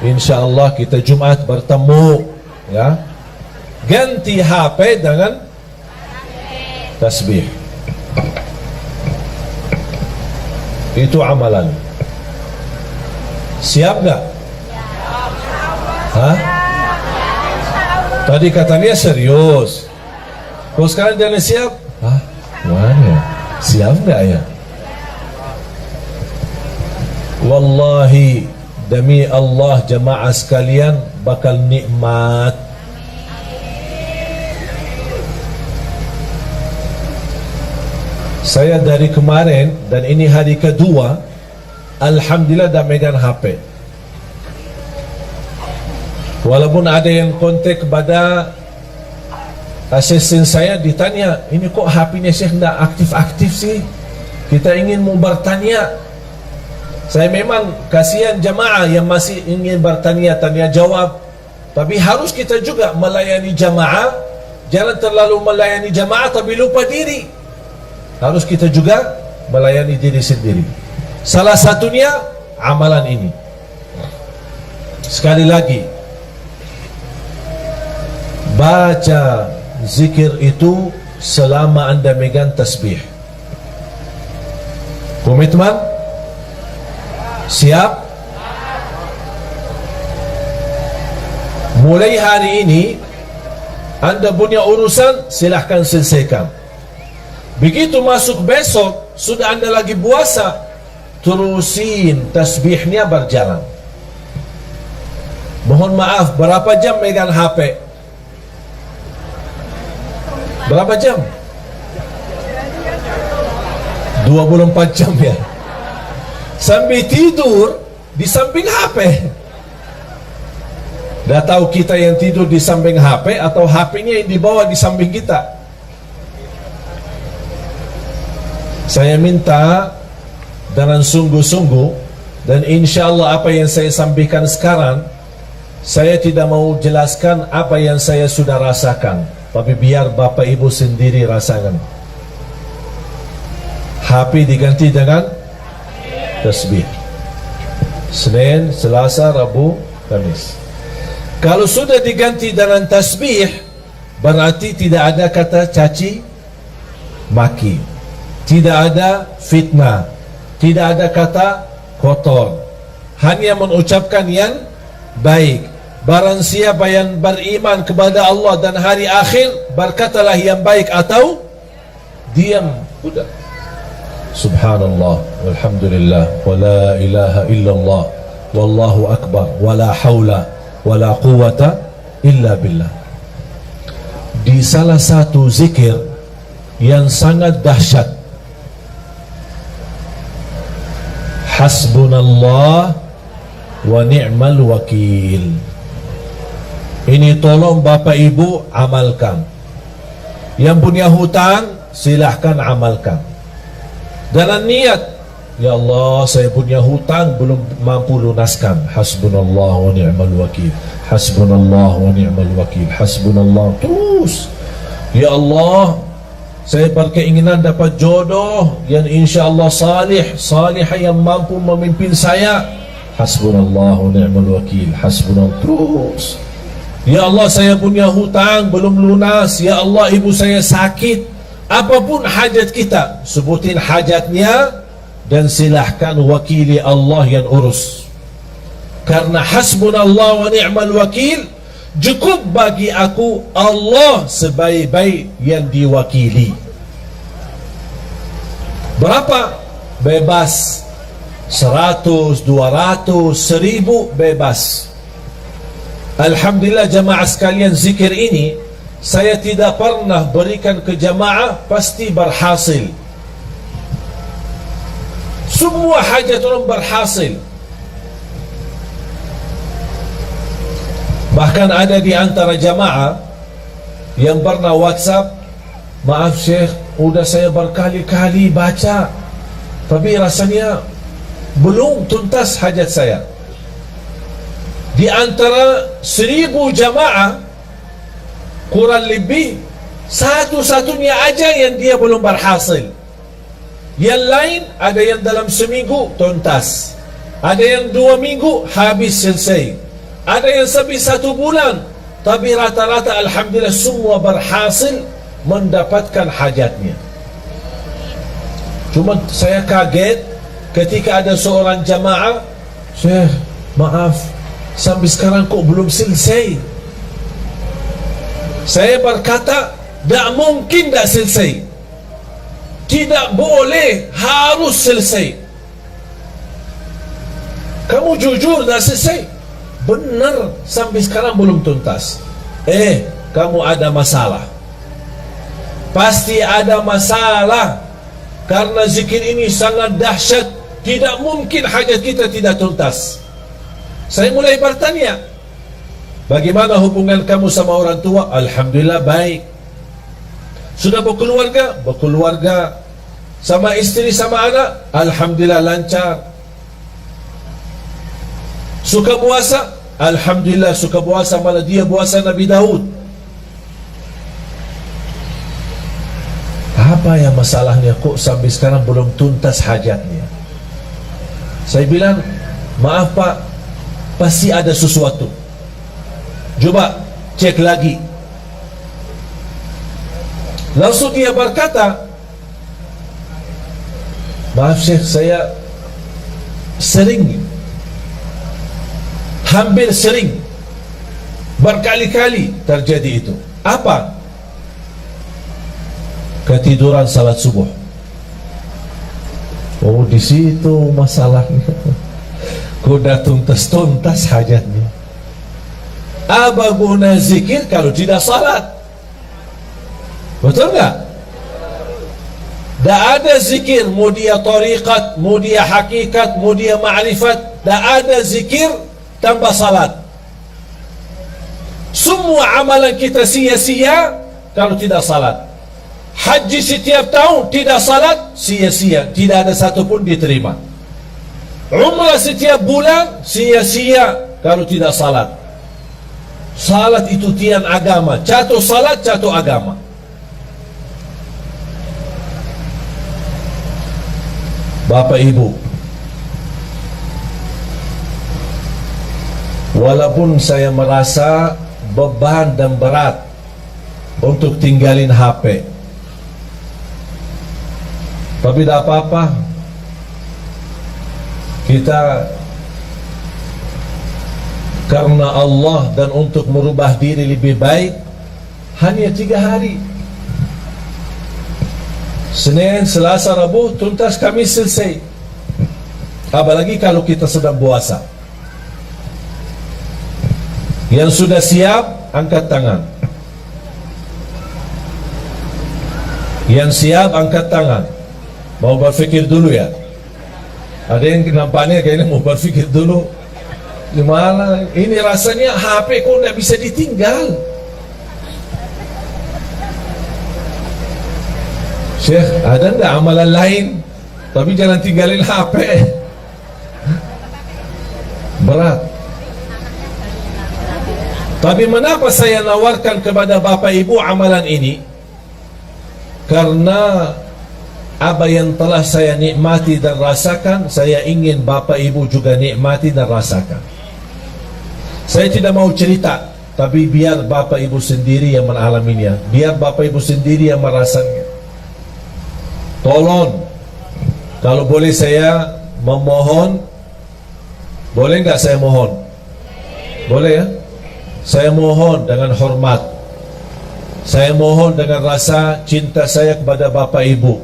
InsyaAllah kita Jumat bertemu ya. Ganti HP dengan tasbih. Itu amalan. Siap gak? Hah? Tadi katanya serius. Kok sekarang jangan siap? Hah? Mana? Siap gak ya? Wallahi, demi Allah jemaah sekalian, bakal nikmat. Saya dari kemarin dan ini hari kedua, alhamdulillah dah megang HP. Walaupun ada yang kontak kepada asisten saya, ditanya, ini kok HP-nya Syekh tidak aktif-aktif sih? Kita ingin mau bertanya. Saya memang kasihan jemaah yang masih ingin bertanya, tanya jawab. Tapi harus kita juga melayani jemaah. Jangan terlalu melayani jemaah tapi lupa diri. Harus kita juga melayani diri sendiri. Salah satunya amalan ini. Sekali lagi, baca zikir itu selama anda megang tasbih. Komitmen? Siap? Mulai hari ini anda punya urusan, silahkan selesaikan. Begitu masuk besok, sudah anda lagi puasa, terusin tasbihnya berjalan. Mohon maaf, berapa jam megang HP? Berapa jam? 24 jam ya. Sambil tidur di samping HP. Dah tahu kita yang tidur di samping HP atau HP-nya yang dibawa di samping kita. Saya minta dengan sungguh-sungguh, dan insya Allah apa yang saya sampaikan sekarang, saya tidak mau jelaskan apa yang saya sudah rasakan, tapi biar Bapak Ibu sendiri rasakan. HP diganti dengan tasbih. Senin, Selasa, Rabu, Kamis. Kalau sudah diganti dengan tasbih, berarti tidak ada kata caci maki, tidak ada fitnah, tidak ada kata kotor, hanya mengucapkan yang baik. Barang siapa yang beriman kepada Allah dan hari akhir, berkatalah yang baik atau diam. Sudah. Subhanallah, walhamdulillah, wa la ilaha illallah, wallahu akbar, wa la hawla wa la quwata illa billah. Di salah satu zikir yang sangat dahsyat, hasbunallah wa ni'mal wakil. Ini tolong Bapak Ibu amalkan. Yang punya hutang silahkan amalkan. Dalam niat Ya Allah, saya punya hutang belum mampu lunaskan. Hasbunallah wa ni'mal wakil. Hasbunallah wa ni'mal wakil. Hasbunallah. Terus, ya Allah, saya berkeinginan dapat jodoh yang insya-Allah salihah yang mampu memimpin saya. Hasbunallah wa ni'mal wakil. Hasbunallah. Terus, ya Allah, saya punya hutang belum lunas. Ya Allah, ibu saya sakit. Apapun hajat kita, sebutin hajatnya dan silahkan wakili Allah yang urus. Karena hasbunallah wa ni'mal wakil, cukup bagi aku Allah sebaik-baik yang diwakili. Berapa? Bebas. 100, 200, 1000 bebas. Alhamdulillah jamaah sekalian, zikir ini saya tidak pernah berikan ke jamaah, pasti berhasil. Semua hajat orang berhasil. Bahkan ada di antara jamaah yang pernah WhatsApp, maaf Syekh, udah saya berkali-kali baca, tapi rasanya belum tuntas hajat saya. Di antara 1000 jamaah, kurang lebih satu-satunya aja yang dia belum berhasil. Yang lain ada yang dalam seminggu tuntas, ada yang 2 minggu habis selesai, ada yang sampai 1 bulan. Tapi rata-rata alhamdulillah semua berhasil mendapatkan hajatnya. Cuma saya kaget ketika ada seorang jamaah, Syekh, maaf, sampai sekarang kok belum selesai. Saya berkata, tak mungkin tak selesai. Tidak boleh, harus selesai. Kamu jujur dah selesai? Benar, sampai sekarang belum tuntas. Kamu ada masalah. Pasti ada masalah. Karena zikir ini sangat dahsyat. Tidak mungkin hajat kita tidak tuntas. Saya mulai bertanya, bagaimana hubungan kamu sama orang tua? Alhamdulillah baik. Sudah berkeluarga? Berkeluarga. Sama istri, sama anak? Alhamdulillah lancar. Suka puasa? Alhamdulillah suka puasa, malah dia puasa Nabi Daud. Apa yang masalahnya kok sampai sekarang belum tuntas hajatnya? Saya bilang, maaf Pak, pasti ada sesuatu. Coba cek lagi. Langsung dia berkata, maaf Syekh, saya hampir sering, berkali-kali terjadi itu. Apa? Ketiduran salat subuh. Oh, di situ masalahnya. Kuda tuntas hajatnya. Apa guna zikir kalau tidak salat? Betul nggak? Tak ada zikir, mau dia tariqat, mau dia hakikat, mau dia ma'rifat, tak ada zikir tanpa salat. Semua amalan kita sia-sia kalau tidak salat. Haji setiap tahun tidak salat, sia-sia, tidak ada satu pun diterima. Umrah setiap bulan, sia-sia kalau tidak salat. Salat itu tiang agama. Jatuh salat, jatuh agama. Bapak Ibu, walaupun saya merasa beban dan berat untuk tinggalin HP, tapi tak apa-apa. Kita karena Allah dan untuk merubah diri lebih baik, hanya 3 hari. Senin, Selasa, Rabu tuntas, Kamis selesai. Apalagi kalau kita sedang puasa. Yang sudah siap, angkat tangan. Yang siap, angkat tangan. Mau berfikir dulu ya. Ada yang nampaknya kayaknya mau berfikir dulu. Gimana? Ini rasanya HP kok tidak bisa ditinggal. Syekh, ada enggak amalan lain? Tapi jangan tinggalin HP. Berat. Tapi mengapa saya nawarkan kepada Bapak Ibu amalan ini? Karena apa yang telah saya nikmati dan rasakan, saya ingin Bapak Ibu juga nikmati dan rasakan. Saya tidak mau cerita, tapi biar Bapak Ibu sendiri yang mengalaminya, biar Bapak Ibu sendiri yang merasakannya. Tolong, kalau boleh saya memohon, boleh nggak saya mohon? Boleh ya? Saya mohon dengan hormat, saya mohon dengan rasa cinta saya kepada Bapak Ibu.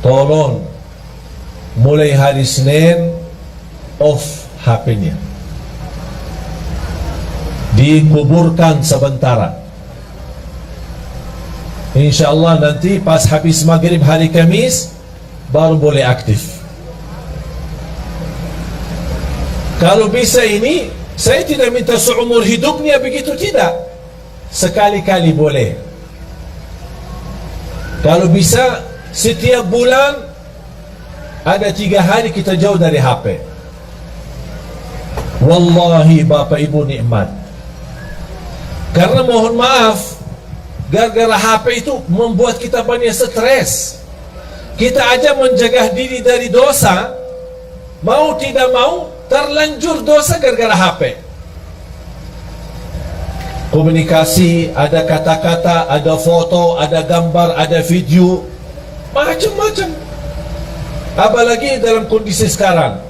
Tolong, mulai hari Senin, off HP-nya, dikuburkan sementara. InsyaAllah nanti pas habis maghrib hari Kamis baru boleh aktif. Kalau bisa ini, saya tidak minta seumur hidupnya begitu, tidak. Sekali-kali boleh. Kalau bisa setiap bulan ada 3 hari kita jauh dari HP. Wallahi Bapak Ibu nikmat. Karena mohon maaf, gara-gara HP itu membuat kita banyak stres. Kita aja menjaga diri dari dosa, mau tidak mau terlanjur dosa gara-gara HP. Komunikasi, ada kata-kata, ada foto, ada gambar, ada video, macam-macam. Apalagi dalam kondisi sekarang.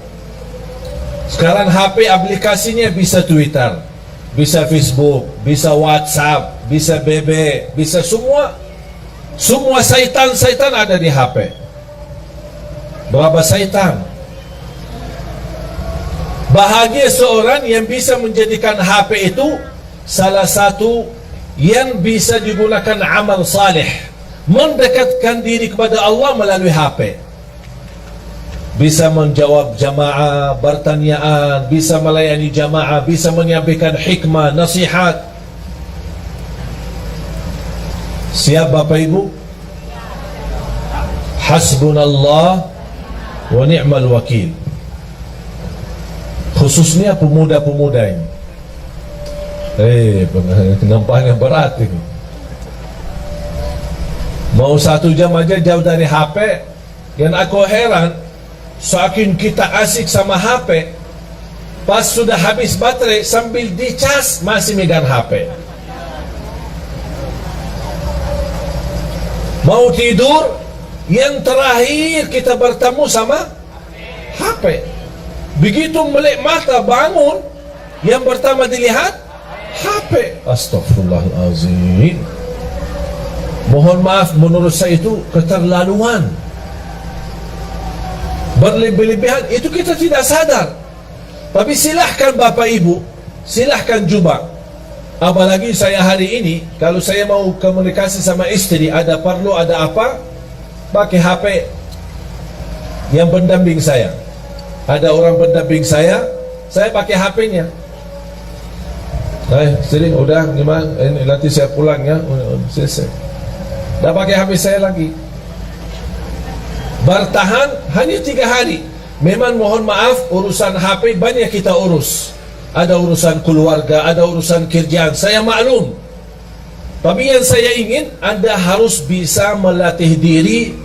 Sekarang HP aplikasinya bisa Twitter, bisa Facebook, bisa WhatsApp, bisa BB, bisa semua. Semua syaitan ada di HP. Berapa syaitan? Bahagia seorang yang bisa menjadikan HP itu salah satu yang bisa digunakan amal saleh, mendekatkan diri kepada Allah melalui HP. Bisa menjawab jamaah, bertanyaan, bisa melayani jamaah, bisa menyampaikan hikmah, nasihat. Siap Bapak Ibu? Hasbunallah wa ni'mal wakil. Khususnya pemuda-pemuda ini. Nampaknya berat ini. Mau 1 jam aja jauh dari HP. Yang aku heran, saking kita asik sama HP, pas sudah habis baterai sambil dicas masih megang HP. Mau tidur, yang terakhir kita bertemu sama HP. Begitu melek mata bangun, yang pertama dilihat HP. Astaghfirullahalazim. Mohon maaf, menurut saya itu keterlaluan, berlebih-lebihan. Itu kita tidak sadar. Tapi silahkan Bapak Ibu, silahkan coba. Apalagi saya hari ini, kalau saya mau komunikasi sama istri, ada perlu, ada apa, pakai HP yang pendamping saya. Ada orang pendamping saya pakai HP-nya. Sering udah gimana? Nanti saya pulang ya, selesai. Dah pakai HP saya lagi. Bertahan hanya 3 hari. Memang mohon maaf, urusan HP banyak kita urus. Ada urusan keluarga, ada urusan kerjaan, saya maklum. Tapi yang saya ingin, Anda harus bisa melatih diri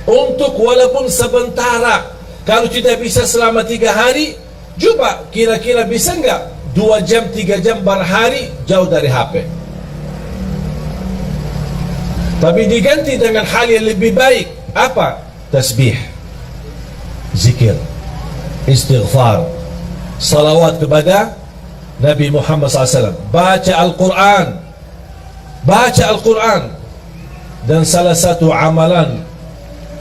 untuk walaupun sementara. Kalau tidak bisa selama 3 hari, coba kira-kira bisa enggak 2 jam, 3 jam berhari jauh dari HP. Tapi diganti dengan hal yang lebih baik. Apa? Tasbih, zikir, istighfar, salawat kepada Nabi Muhammad SAW, baca Al-Quran, baca Al-Quran. Dan salah satu amalan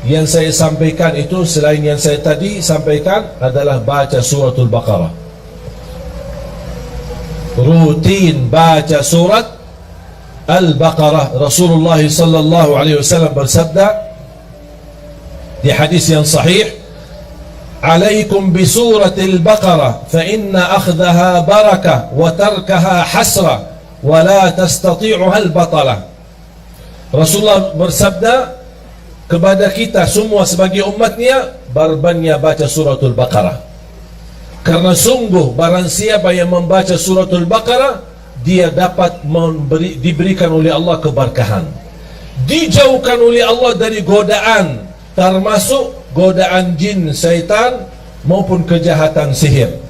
yang saya sampaikan itu, selain yang saya tadi sampaikan, adalah baca suratul Baqarah. Rutin baca surat Al-Baqarah. Rasulullah sallallahu alaihi wasallam bersabda di hadis yang sahih, "Alaikum bi suratil Baqarah fa inna akhdaha barakah wa tarkaha hasra wa la tastati'uha al-batalah." Rasulullah bersabda, kepada kita semua sebagai umatnya, berbanyak baca suratul Baqarah. Karena sungguh barang siapa yang membaca suratul Baqarah, dia dapat diberikan oleh Allah keberkahan, dijauhkan oleh Allah dari godaan, termasuk godaan jin, syaitan maupun kejahatan sihir.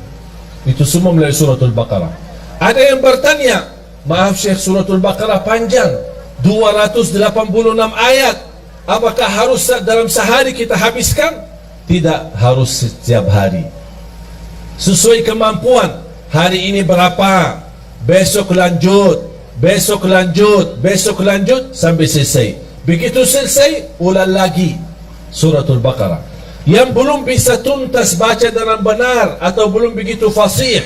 Itu semua melalui suratul Baqarah. Ada yang bertanya, maaf Syekh, suratul Baqarah panjang, 286 ayat, apakah harus dalam sehari kita habiskan? Tidak harus setiap hari, sesuai kemampuan. Hari ini berapa, besok lanjut, besok lanjut, besok lanjut sampai selesai. Begitu selesai, ulang lagi suratul Baqarah. Yang belum bisa tuntas baca dengan benar, atau belum begitu fasih,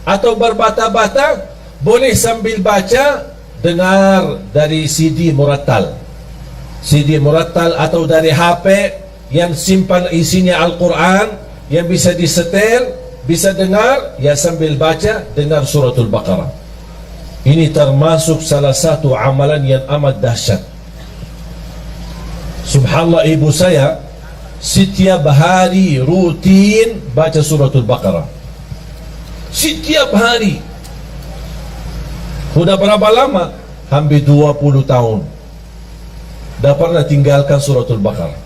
atau berbata-bata, boleh sambil baca dengar dari CD murattal, CD murattal, atau dari HP yang simpan isinya Al-Quran, yang bisa disetel, bisa dengar, ya sambil baca dengar suratul Baqarah. Ini termasuk salah satu amalan yang amat dahsyat. Subhanallah, ibu saya setiap hari rutin baca suratul Baqarah. Setiap hari. Sudah berapa lama? Hampir 20 tahun. Dah pernah tinggalkan suratul Baqarah.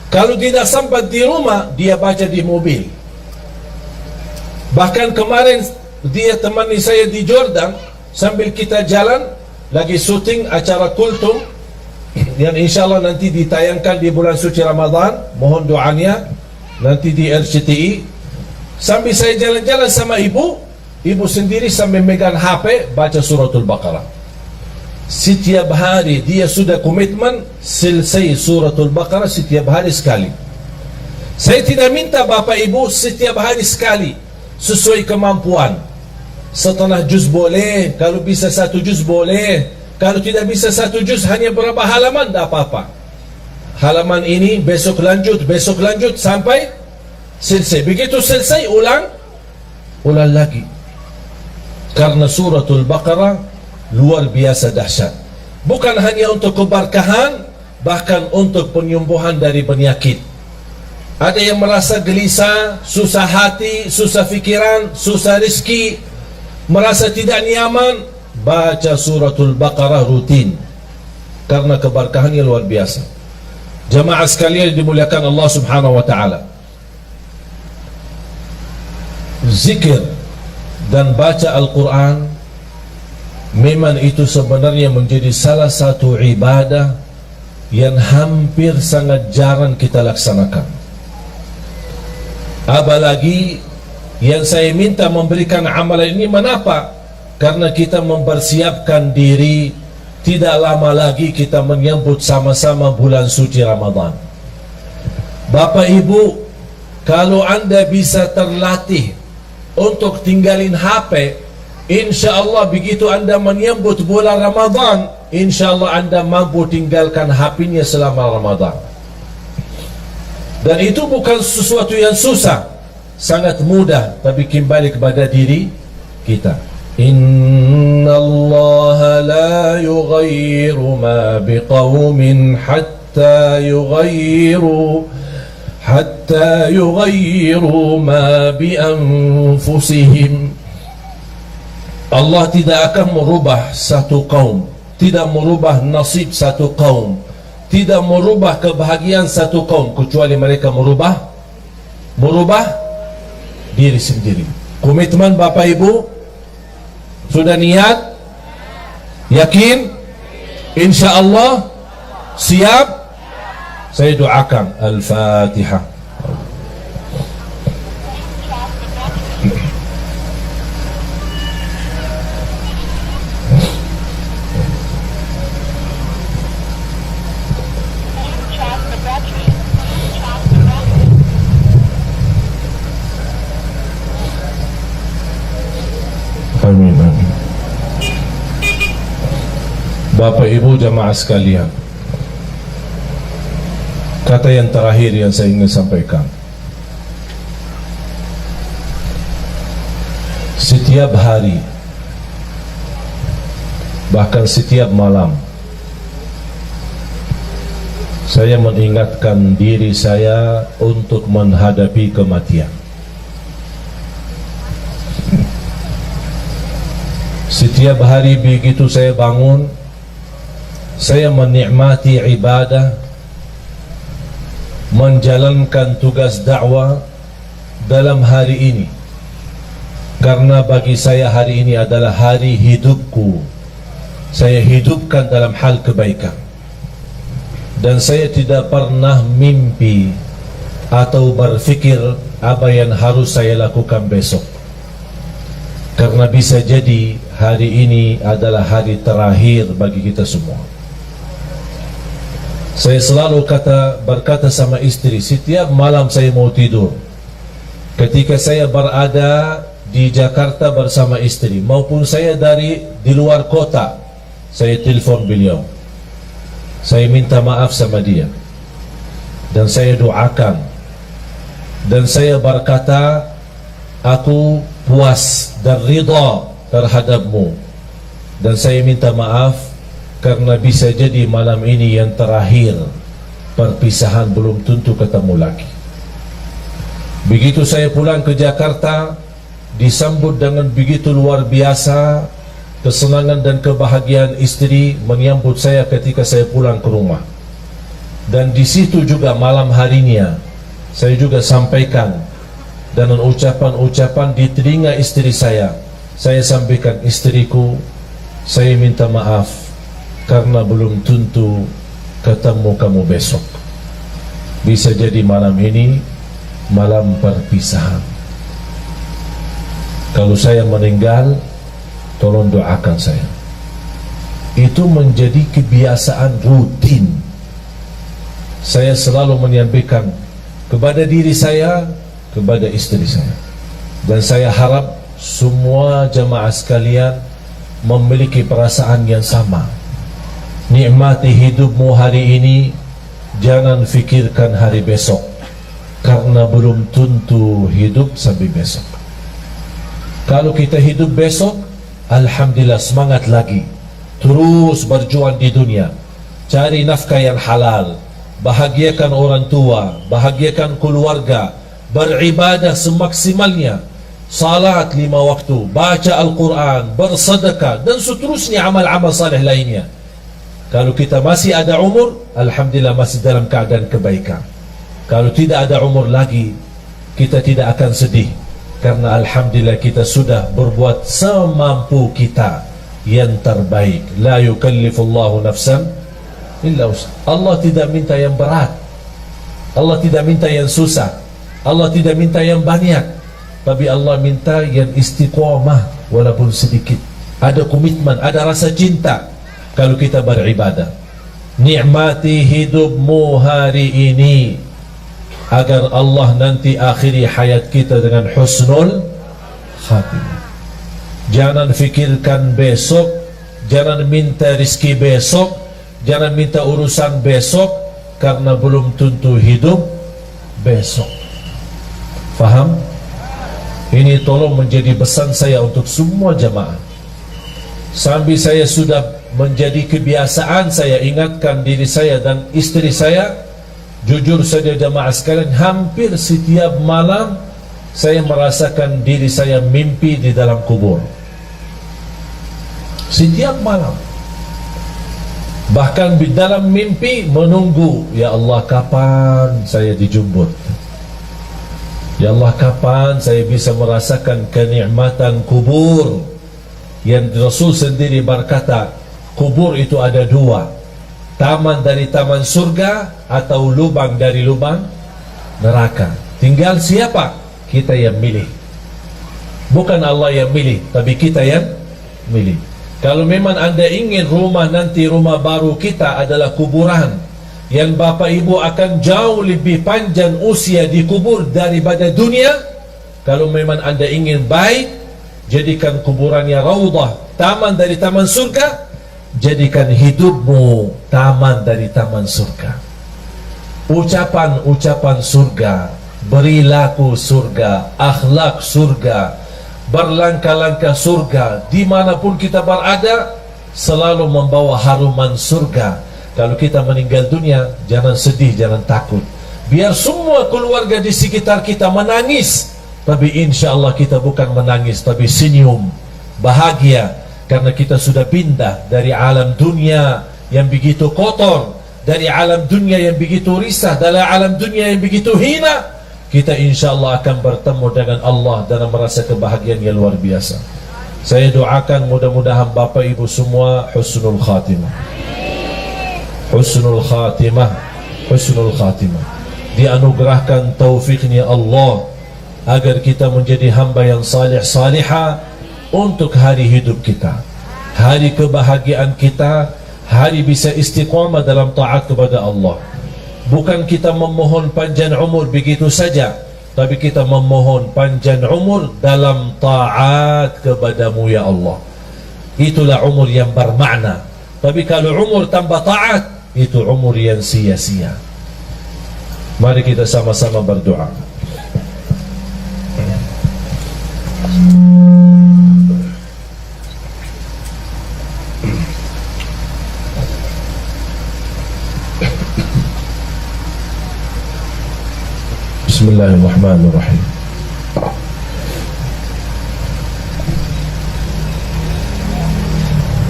Kalau tidak sempat di rumah, dia baca di mobil. Bahkan kemarin dia temani saya di Jordan, sambil kita jalan lagi syuting acara Kultum yang insyaAllah nanti ditayangkan di bulan suci Ramadan. Mohon doanya nanti di RCTI. Sambil saya jalan-jalan sama ibu sendiri sambil megang HP baca suratul Baqarah. Setiap hari dia sudah komitmen selesai suratul Baqarah setiap hari sekali. Saya tidak minta bapak ibu setiap hari sekali, sesuai kemampuan. Setengah juz boleh, kalau bisa 1 juz boleh, kalau tidak bisa 1 juz hanya berapa halaman, tak apa-apa. Halaman ini besok lanjut sampai selesai. Begitu selesai ulang lagi. Karena suratul Baqarah luar biasa dahsyat. Bukan hanya untuk keberkahan, bahkan untuk penyembuhan dari penyakit. Ada yang merasa gelisah, susah hati, susah fikiran, susah rezeki, merasa tidak nyaman, baca suratul Baqarah rutin, karena keberkahannya luar biasa. Jamaah sekalian dimuliakan Allah Subhanahu wa taala, zikir dan baca Al-Quran memang itu sebenarnya menjadi salah satu ibadah yang hampir sangat jarang kita laksanakan. Apalagi yang saya minta memberikan amalan ini, mengapa? Karena kita mempersiapkan diri, tidak lama lagi kita menyambut sama-sama bulan suci Ramadan. Bapak Ibu, kalau anda bisa terlatih untuk tinggalin HP, insya Allah begitu anda menyambut bulan Ramadan, insya Allah anda mampu tinggalkan HP-nya selama Ramadan. Dan itu bukan sesuatu yang susah, sangat mudah, tapi kembali kepada diri kita. Inna Allah la yughayyiru ma biqawmin hatta yughayyiru ma bi anfusihim. Allah tidak akan merubah satu kaum, tidak merubah nasib satu kaum, tidak merubah kebahagiaan satu kaum, kecuali mereka merubah diri sendiri. Komitmen Bapak Ibu sudah niat, yakin, insya Allah siap. Saya doakan. Al-Fatihah. Amin. Bapak Ibu jamaah sekalian, kata yang terakhir yang saya ingin sampaikan, setiap hari, bahkan setiap malam, Saya mengingatkan diri saya untuk menghadapi kematian. Setiap hari begitu saya bangun, saya menikmati ibadah, menjalankan tugas dakwah dalam hari ini. Karena bagi saya hari ini adalah hari hidupku. Saya hidupkan dalam hal kebaikan. Dan saya tidak pernah mimpi atau berfikir apa yang harus saya lakukan besok. Karena bisa jadi hari ini adalah hari terakhir bagi kita semua. Saya selalu berkata sama istri setiap malam saya mau tidur, ketika saya berada di Jakarta bersama istri maupun saya di luar kota, saya telepon beliau, saya minta maaf sama dia, dan saya doakan, dan saya berkata aku puas dan ridha terhadapmu, dan saya minta maaf karena bisa jadi malam ini yang terakhir, perpisahan belum tentu ketemu lagi. Begitu saya pulang ke Jakarta, disambut dengan begitu luar biasa, kesenangan dan kebahagiaan istri menyambut saya ketika saya pulang ke rumah. Dan di situ juga malam harinya saya juga sampaikan dengan ucapan-ucapan di telinga istri saya sampaikan, istriku, saya minta maaf karena belum tentu ketemu kamu besok. Bisa jadi malam ini malam perpisahan. Kalau saya meninggal, tolong doakan saya. Itu menjadi kebiasaan rutin. Saya selalu menyampaikan kepada diri saya, kepada istri saya. Dan saya harap semua jamaah sekalian memiliki perasaan yang sama. Nikmati hidupmu hari ini, jangan fikirkan hari besok, karena belum tentu hidup sampai besok. Kalau kita hidup besok, alhamdulillah, semangat lagi, terus berjuang di dunia, cari nafkah yang halal, bahagiakan orang tua, bahagiakan keluarga, beribadah semaksimalnya, salat 5 waktu, baca Al-Quran, bersedekah, dan seterusnya amal-amal saleh lainnya. Kalau kita masih ada umur, alhamdulillah masih dalam keadaan kebaikan. Kalau tidak ada umur lagi, kita tidak akan sedih, karena alhamdulillah kita sudah berbuat semampu kita yang terbaik. La yukallifullahu nafsan illa wus'aha. Allah tidak minta yang berat, Allah tidak minta yang susah, Allah tidak minta yang banyak, tapi Allah minta yang istiqamah walaupun sedikit. Ada komitmen, ada rasa cinta kalau kita beribadah. Nikmati hidupmu hari ini agar Allah nanti akhiri hayat kita dengan husnul khatimah. Jangan fikirkan besok, jangan minta rezeki besok, jangan minta urusan besok, karena belum tentu hidup besok. Faham? Ini tolong menjadi pesan saya untuk semua jamaah. Sambil saya sudah menjadi kebiasaan, saya ingatkan diri saya dan istri saya. Jujur saja jamaah sekalian, hampir setiap malam saya merasakan diri saya mimpi di dalam kubur. Setiap malam. Bahkan di dalam mimpi menunggu, ya Allah kapan saya dijemput, ya Allah kapan saya bisa merasakan kenikmatan kubur. Yang Rasul sendiri berkata, kubur itu ada 2, taman dari taman surga atau lubang dari lubang neraka. Tinggal siapa? Kita yang milih. Bukan Allah yang milih, tapi kita yang milih. Kalau memang anda ingin rumah nanti, rumah baru kita adalah kuburan, yang bapak ibu akan jauh lebih panjang usia di kubur daripada dunia. Kalau memang anda ingin baik, jadikan kuburannya raudhah, taman dari taman surga. Jadikan hidupmu taman dari taman surga. Ucapan-ucapan surga, perilaku surga, akhlak surga, berlangkah-langkah surga, dimanapun kita berada selalu membawa haruman surga. Kalau kita meninggal dunia, jangan sedih, jangan takut. Biar semua keluarga di sekitar kita menangis, tapi insya Allah kita bukan menangis, tapi senyum, bahagia, karena kita sudah pindah dari alam dunia yang begitu kotor, dari alam dunia yang begitu risah, dari alam dunia yang begitu hina. Kita insya Allah akan bertemu dengan Allah dan merasa kebahagiaan yang luar biasa. Saya doakan mudah-mudahan Bapak Ibu semua husnul khatimah, husnul khatimah, husnul khatimah. Dianugerahkan taufiknya Allah agar kita menjadi hamba yang salih salihah untuk hari hidup kita, hari kebahagiaan kita, hari bisa istiqamah dalam taat kepada Allah. Bukan kita memohon panjang umur begitu saja, tapi kita memohon panjang umur dalam taat kepadamu ya Allah. Itulah umur yang bermakna. Tapi kalau umur tanpa taat, itu umur yang sia-sia. Mari kita sama-sama berdoa. Bismillahirrahmanirrahim.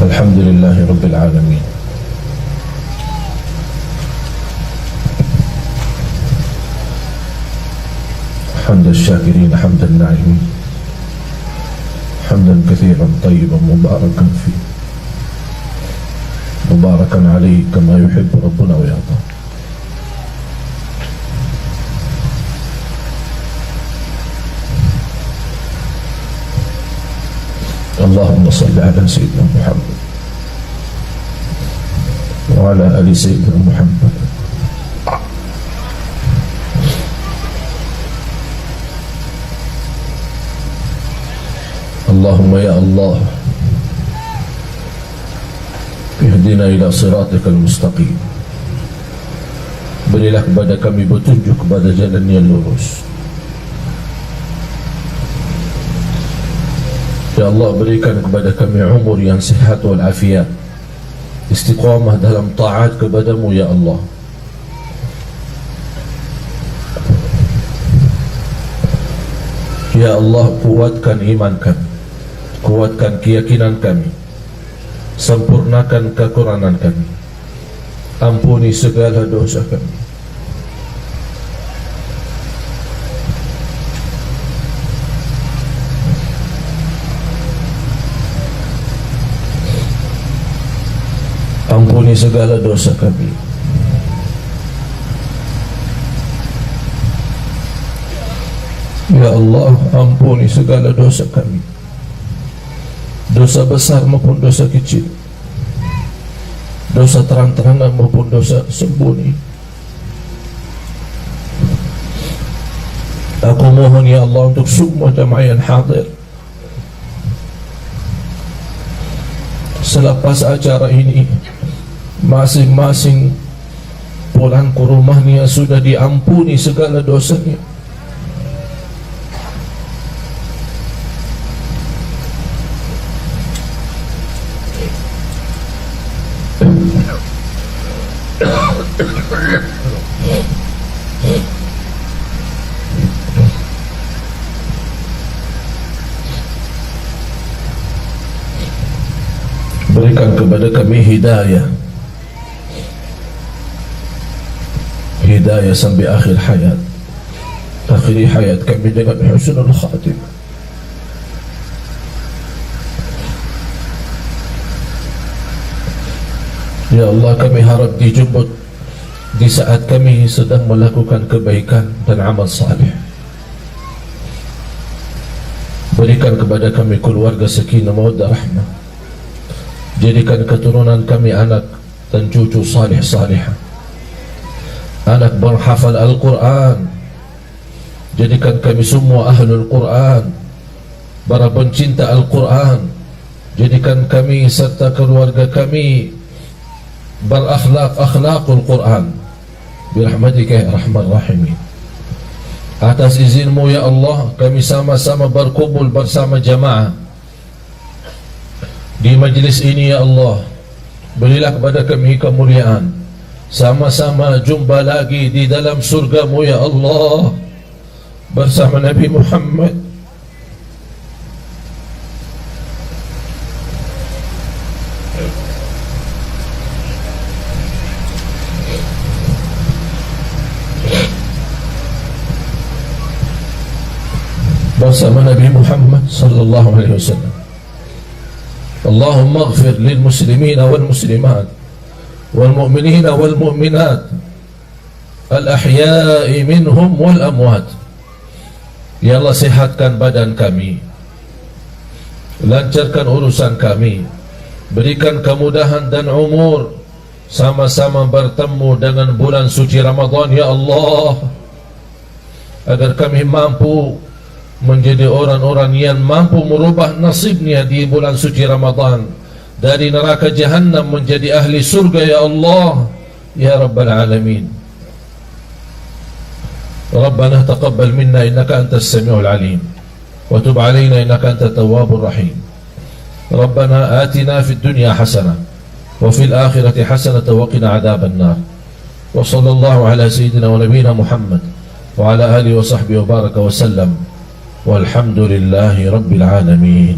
Alhamdulillahi Rabbil Alamin. Hamdan syakirin, hamdan na'imin, hamdan kathiran tayyiban mubarakan fi, mubarakan alaihi kama yuhibbu Rabbuna wa yarda. Allahumma salli ala Sayyidina Muhammad wa ala ali Sayyidina Muhammad. Allahumma ya Allah, ihdina ila siratikal mustaqim. Berilah kepada kami petunjuk kepada jalan yang lurus. Ya Allah, berikan kepada kami umur yang sihat wal afiat, istiqamah dalam taat kepadamu ya Allah. Ya Allah, kuatkan iman kami, kuatkan keyakinan kami, sempurnakan kekurangan kami, ampuni segala dosa kami. Ampuni segala dosa kami. Ya Allah, ampuni segala dosa kami, dosa besar maupun dosa kecil, dosa terang-terangan maupun dosa sembunyi. Aku mohon ya Allah untuk semua jamaah yang hadir, selepas acara ini masing-masing pulang ke rumahnya sudah diampuni segala dosanya. Berikan kepada kami hidayah, hidayah sampai akhir hayat. Akhiri hayat kami dengan husnul khatimah. Ya Allah, kami harap dijemput di saat kami sedang melakukan kebaikan dan amal saleh. Berikan kepada kami keluarga sakinah mawaddah rahmah. Jadikan keturunan kami anak dan cucu saleh salihah, anak berhafal Al-Quran. Jadikan kami semua ahlul Quran, para pencinta Al-Quran. Jadikan kami serta keluarga kami berakhlak-akhlakul Quran birahmatika ya arhamar rahimin. Atas izinmu ya Allah, kami sama-sama berkumpul bersama jamaah di majlis ini ya Allah, berilah kepada kami kemuliaan. Sama-sama jumpa lagi di dalam surga-Mu ya Allah bersama Nabi Muhammad. Bersama Nabi Muhammad sallallahu alaihi wasallam. Allahumma ighfir lil muslimin wal muslimat wal mu'minin wal mu'minat al ahya'i minhum wal amwat. Ya Allah, sihatkan badan kami, lancarkan urusan kami, berikan kemudahan dan umur, sama-sama bertemu dengan bulan suci Ramadan ya Allah, agar kami mampu menjadi orang-orang yang mampu merubah nasibnya di bulan suci Ramadan, dari neraka jahannam menjadi ahli surga ya Allah ya Rabbal Alamin. Rabbana taqabbal minna innaka antas sami'ul alim wa tub alaina innaka antat tawwabur rahim. Rabbana atina fid dunya hasanah wa fil akhirati hasanah wa qina adzaban nar. Wa sallallahu ala sayyidina wa nabiyyina Muhammad wa ala alihi wa sahbihi wa baraka wa sallam. Walhamdulillahi Rabbil Alamin.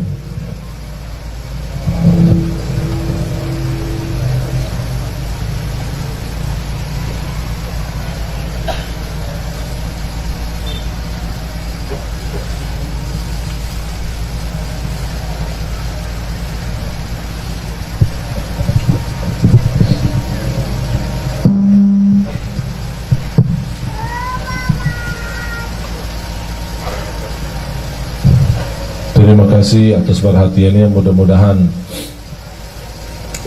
Terima kasih atas perhatiannya. Mudah-mudahan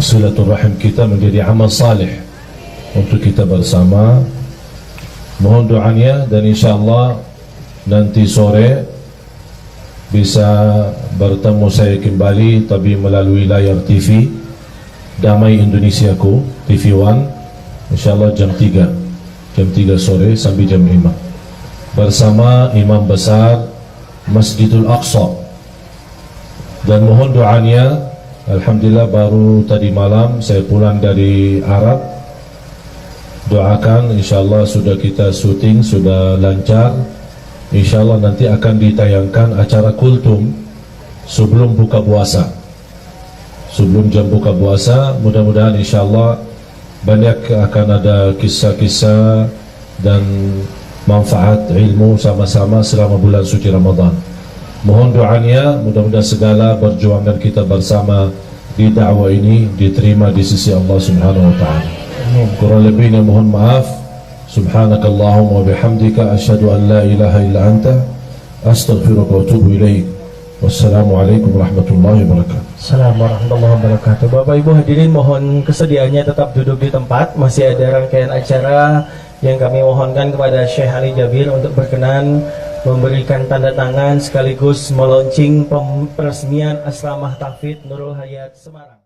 silaturahim kita menjadi amal salih untuk kita bersama. Mohon doanya, dan insyaAllah nanti sore bisa bertemu saya kembali, tapi melalui layar TV Damai Indonesiaku, TV One, insyaAllah jam 3 sore sampai jam 5 bersama Imam Besar Masjidul Aqsa. Dan mohon doanya, alhamdulillah baru tadi malam saya pulang dari Arab. Doakan insyaAllah sudah kita syuting, sudah lancar. InsyaAllah nanti akan ditayangkan acara kultum sebelum buka puasa, sebelum jam buka puasa. Mudah-mudahan insyaAllah banyak akan ada kisah-kisah dan manfaat ilmu sama-sama selama bulan suci Ramadan. Mohon doanya, mudah-mudahan segala perjuangan kita bersama di dakwah ini diterima di sisi Allah Subhanahu wa taala. Kurang lebihnya mohon maaf. Subhanakallahumma wa bihamdika asyhadu an la ilaha illa anta astaghfiruka wa atubu ilaik. Wassalamualaikum warahmatullahi wabarakatuh. Assalamualaikum warahmatullahi wabarakatuh. Bapak Ibu hadirin, mohon kesediaannya tetap duduk di tempat. Masih ada rangkaian acara yang kami mohonkan kepada Syekh Ali Jabir untuk berkenan memberikan tanda tangan sekaligus meluncing peresmian Asramah Tahfidz Nurul Hayat Semarang.